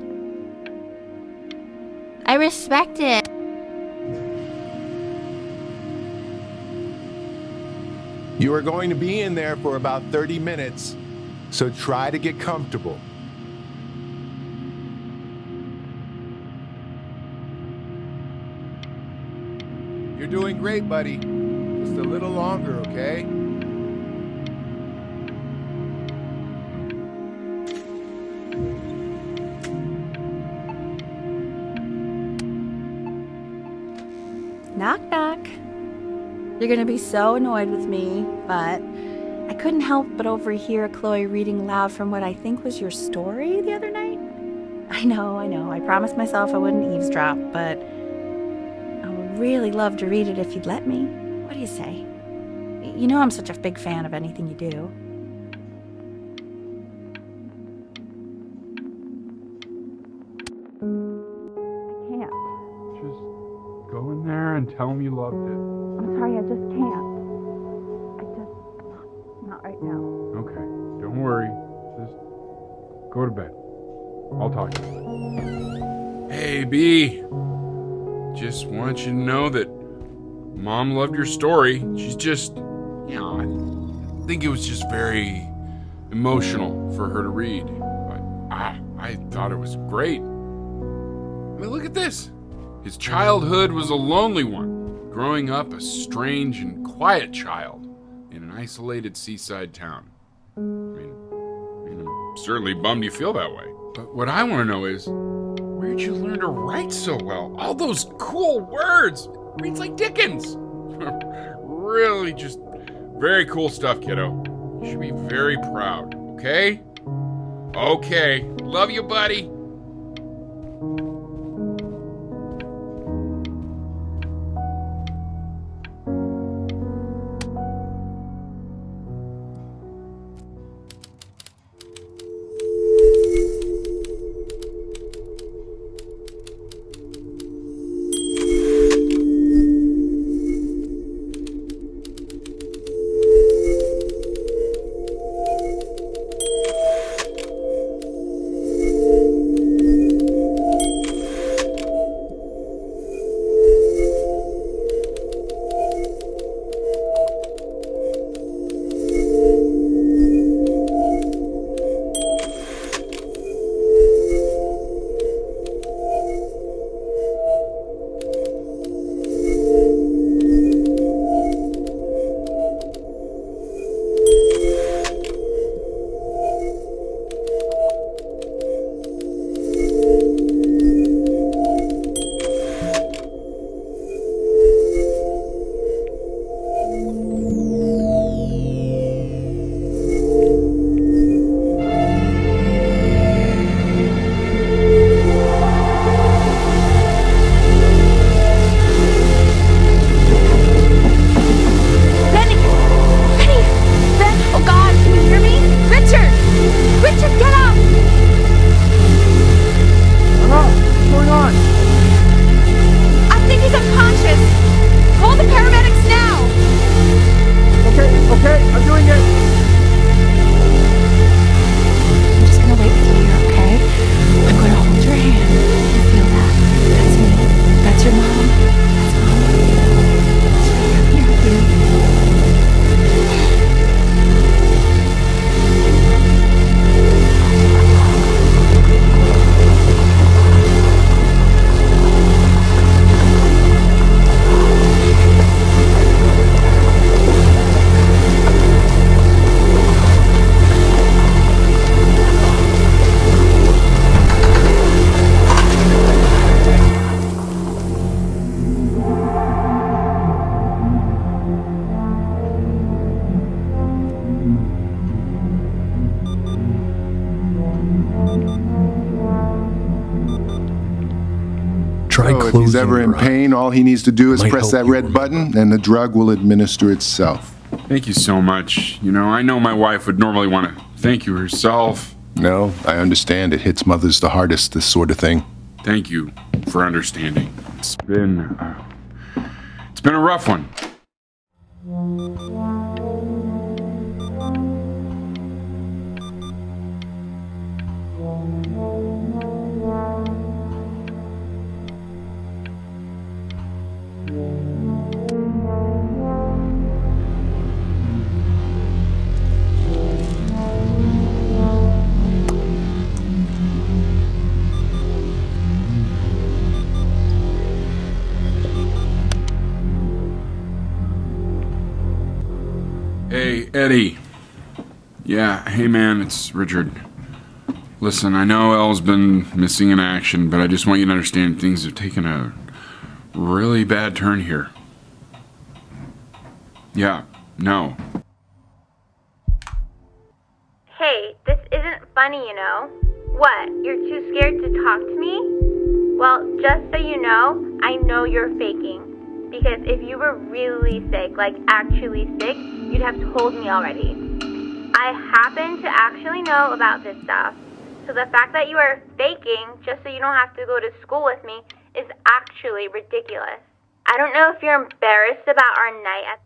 I respect it. You are going to be in there for about 30 minutes, so try to get comfortable. You're doing great, buddy. Just a little longer, okay? Knock, knock. You're gonna be so annoyed with me, but I couldn't help but overhear Chloe reading aloud from what I think was your story the other night. I know. I promised myself I wouldn't eavesdrop, but I would really love to read it if you'd let me. What do you say? You know I'm such a big fan of anything you do. I can't. Just go in there and tell him you loved it. I'm sorry, I just can't. Not right now. Okay, don't worry. Just go to bed. I'll talk to you. Hey, B. Just want you to know that Mom loved your story. She's just, I think it was just very emotional for her to read. But I thought it was great. I mean, look at this. His childhood was a lonely one, growing up a strange and quiet child in an isolated seaside town. I mean, I'm certainly bummed you feel that way. But what I want to know is, where'd you learn to write so well? All those cool words! Reads like Dickens! Really just very cool stuff, kiddo. You should be very proud, okay? Okay. Love you, buddy. if he's ever in Closing your pain, all he needs to do is might press help that you red button and the drug will administer itself. Thank you so much. You know, I know my wife would normally want to thank you herself. No, I understand. It hits mothers the hardest, this sort of thing. Thank you for understanding. It's been a rough one. Hey, Eddie. Yeah, hey man, it's Richard. Listen, I know Elle's been missing in action, but I just want you to understand things have taken a really bad turn here. Yeah, no. Hey, this isn't funny, you know. What, you're too scared to talk to me? Well, just so you know, I know you're faking. Because if you were really sick, like actually sick, you'd have told me already. I happen to actually know about this stuff. So the fact that you are faking just so you don't have to go to school with me is actually ridiculous. I don't know if you're embarrassed about our night at...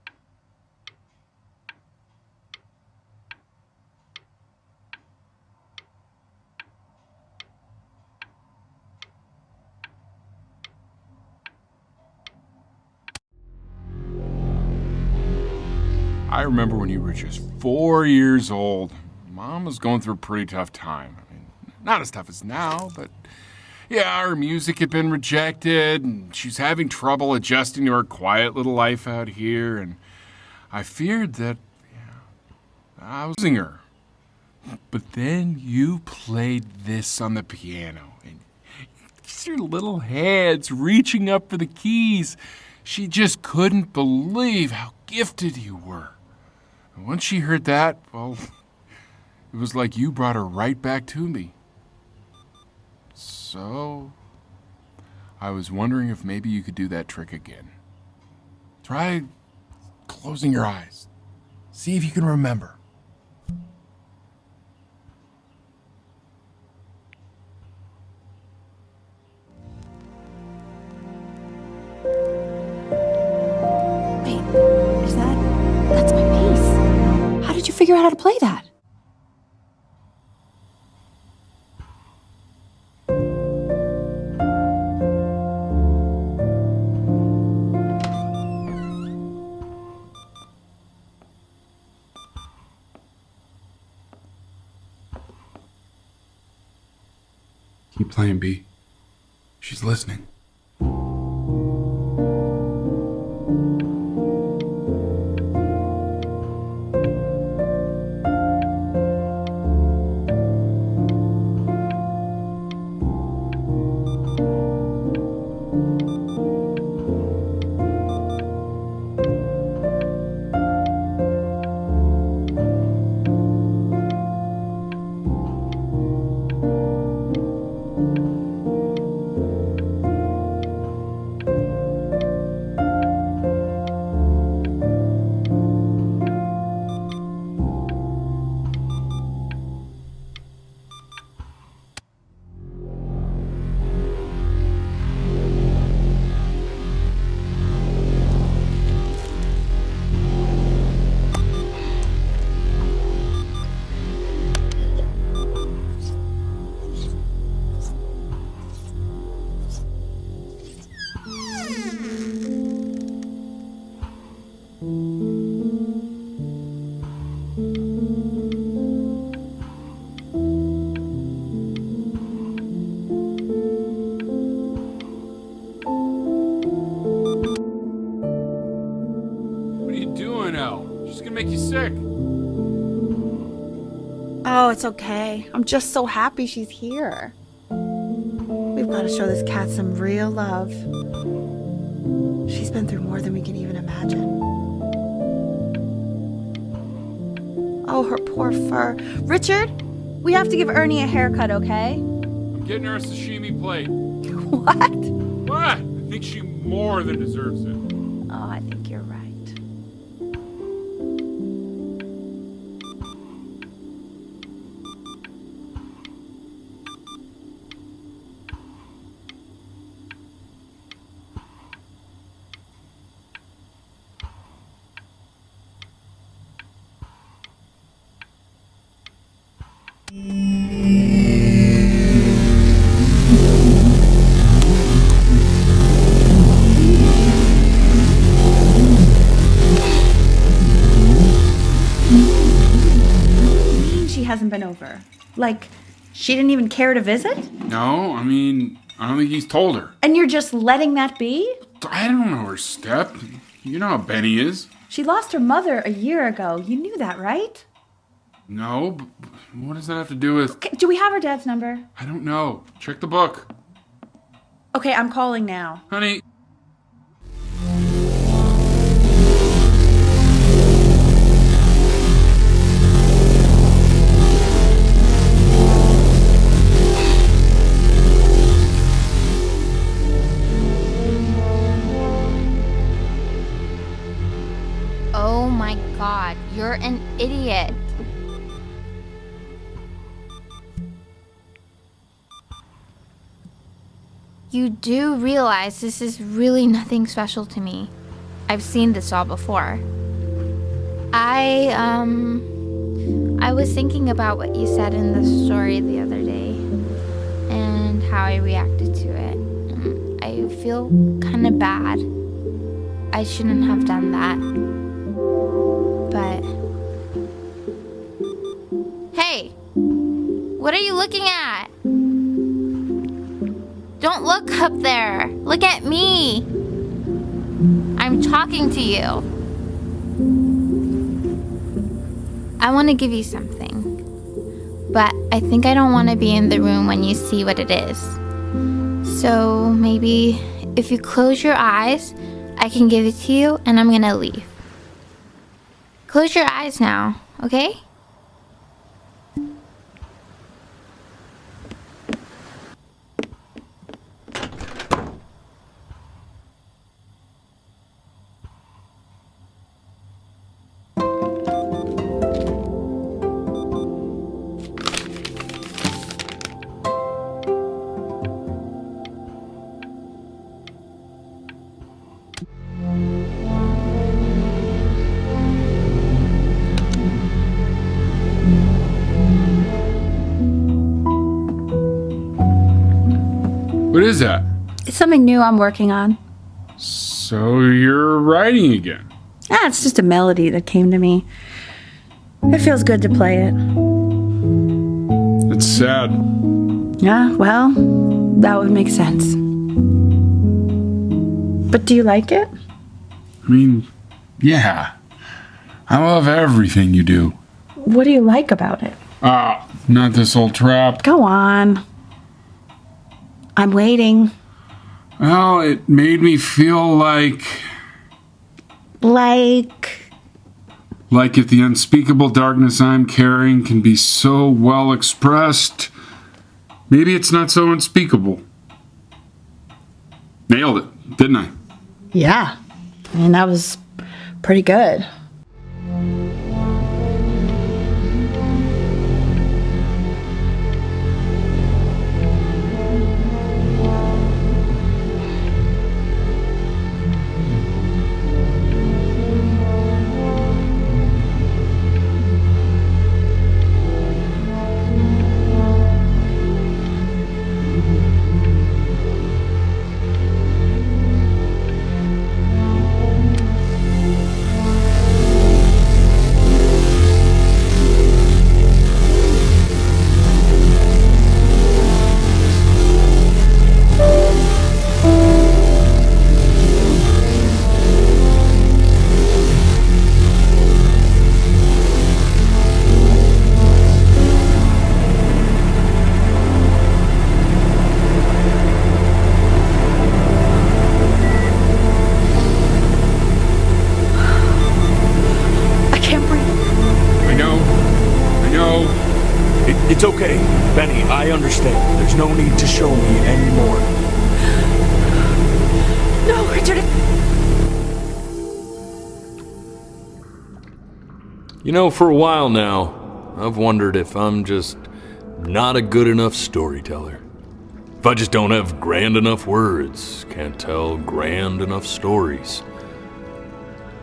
I remember when you were just 4 years old. Mom was going through a pretty tough time. I mean, not as tough as now, but yeah, her music had been rejected, and she's having trouble adjusting to her quiet little life out here, and I feared that I was losing her. But then you played this on the piano, and your little hands reaching up for the keys. She just couldn't believe how gifted you were. And once she heard that, well, it was like you brought her right back to me. So, I was wondering if maybe you could do that trick again. Try closing your eyes. See if you can remember. That's my piece. How did you figure out how to play that? Keep playing, B. She's listening. Make you sick. Oh, it's okay. I'm just so happy she's here. We've got to show this cat some real love. She's been through more than we can even imagine. Oh, her poor fur. Richard, we have to give Ernie a haircut, okay? I'm getting her a sashimi plate. What? What? think she more than deserves it. Oh, I think you're right. Hasn't been over. Like, she didn't even care to visit? No, I mean, I don't think he's told her. And you're just letting that be? I don't know her step. You know how Benny is. She lost her mother a year ago. You knew that, right? No, but what does that have to do with... Okay, do we have her dad's number? I don't know. Check the book. Okay, I'm calling now. Honey. Oh my god, you're an idiot. You do realize this is really nothing special to me. I've seen this all before. I was thinking about what you said in the story the other day and how I reacted to it. I feel kind of bad. I shouldn't have done that. But... Hey! What are you looking at? Don't look up there! Look at me! I'm talking to you. I want to give you something. But I think I don't want to be in the room when you see what it is. So maybe if you close your eyes, I can give it to you and I'm gonna leave. Close your eyes now, okay? What is that? It's something new I'm working on. So you're writing again? It's just a melody that came to me. It feels good to play it. It's sad. Yeah, well, that would make sense. But do you like it? I mean, yeah. I love everything you do. What do you like about it? Not this old trap. Go on. I'm waiting. Well, it made me feel like if the unspeakable darkness I'm carrying can be so well expressed, maybe it's not so unspeakable. Nailed it, didn't I? Yeah. I mean, that was pretty good. It's okay, Benny, I understand. There's no need to show me anymore. Richard! You know, for a while now, I've wondered if I'm just not a good enough storyteller. If I just don't have grand enough words, can't tell grand enough stories.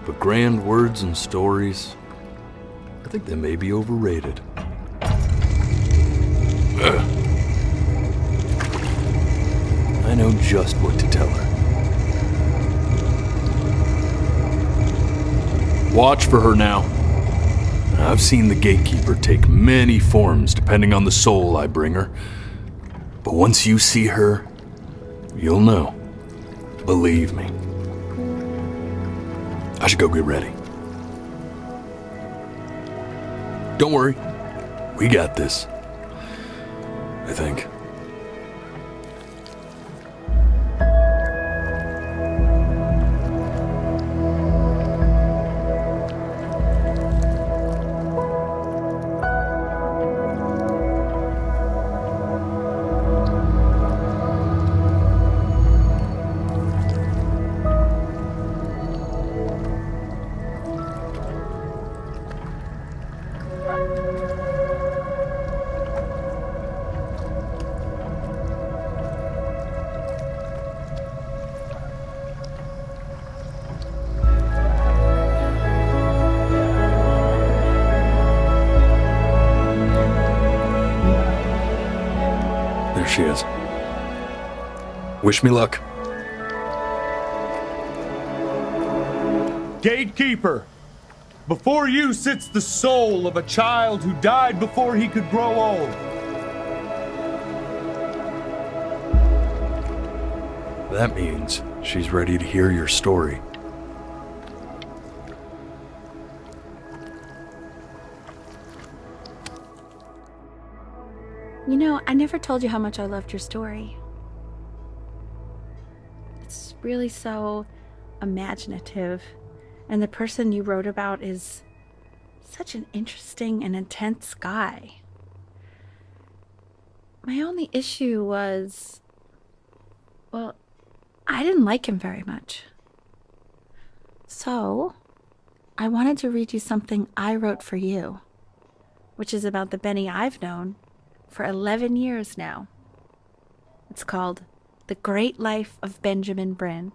But grand words and stories, I think they may be overrated. I know just what to tell her. Watch for her now. I've seen the gatekeeper take many forms depending on the soul I bring her. But once you see her, you'll know. Believe me. I should go get ready. Don't worry. We got this. I think. There she is. Wish me luck. Gatekeeper, before you sits the soul of a child who died before he could grow old. That means she's ready to hear your story. You know, I never told you how much I loved your story. It's really so imaginative, and the person you wrote about is such an interesting and intense guy. My only issue was, well, I didn't like him very much. So, I wanted to read you something I wrote for you, which is about the Benny I've known for 11 years now. It's called The Great Life of Benjamin Bryn.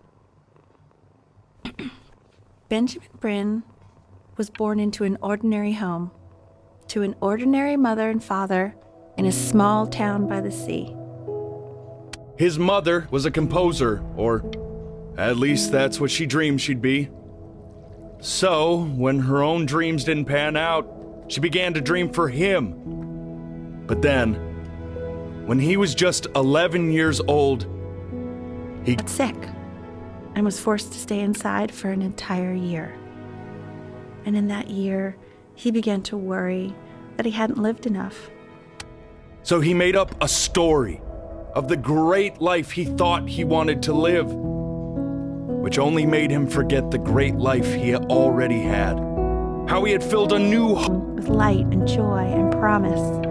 Benjamin Bryn was born into an ordinary home, to an ordinary mother and father in a small town by the sea. His mother was a composer, or at least that's what she dreamed she'd be. So, when her own dreams didn't pan out, she began to dream for him. But then, when he was just 11 years old, he got sick and was forced to stay inside for an entire year. And in that year, he began to worry that he hadn't lived enough. So he made up a story of the great life he thought he wanted to live, which only made him forget the great life he already had. How he had filled a new home with light and joy and promise.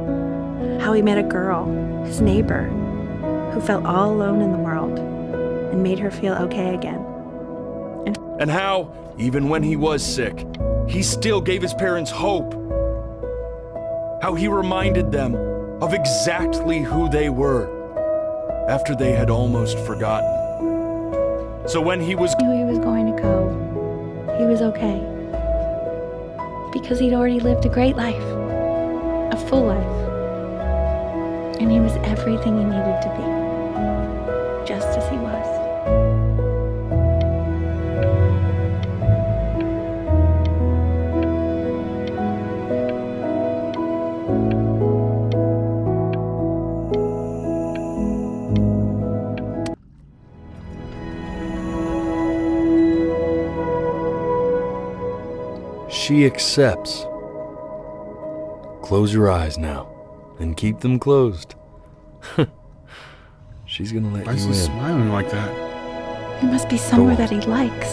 How he met a girl, his neighbor, who felt all alone in the world and made her feel okay again. And how, even when he was sick, he still gave his parents hope. How he reminded them of exactly who they were after they had almost forgotten. So when he knew he was going to go, he was okay. Because he'd already lived a great life, a full life. And he was everything he needed to be, just as he was. She accepts. Close your eyes now, and keep them closed. She's gonna let Why you is in. he smiling like that? He must be somewhere that he likes.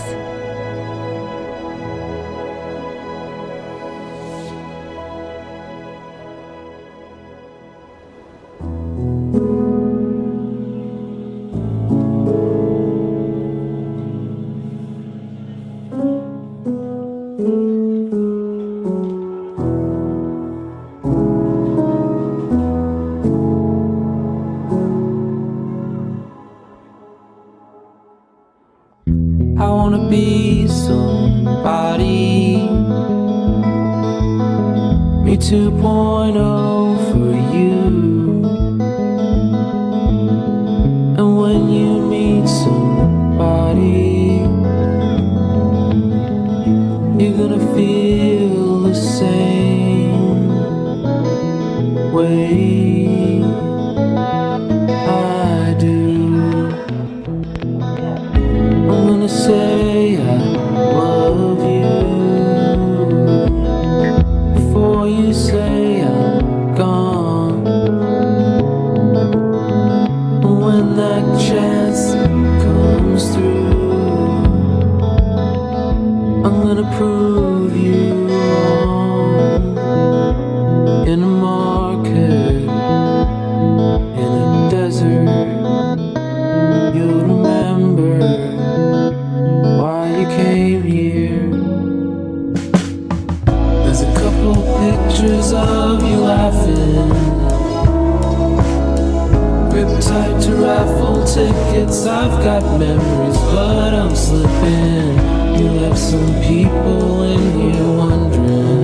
be somebody. Me 2.0 for you. And when you meet somebody, you're gonna feel the same way I do. I'm gonna say I love you before you say I'm gone. And when that chance comes through, I'm gonna prove you wrong. In a market, in a desert, you'll remember why you came here. There's a couple pictures of you laughing, grip tight to raffle tickets. I've got memories, but I'm slipping. You left some people in here wondering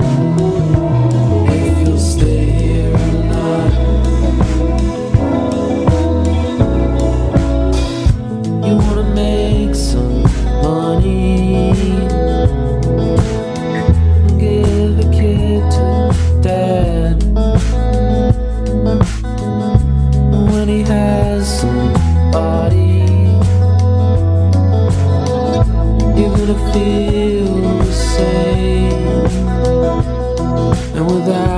if you'll stay here or not. You wanna make some money, give a kid to dad. When he has somebody, you're gonna feel the same. And without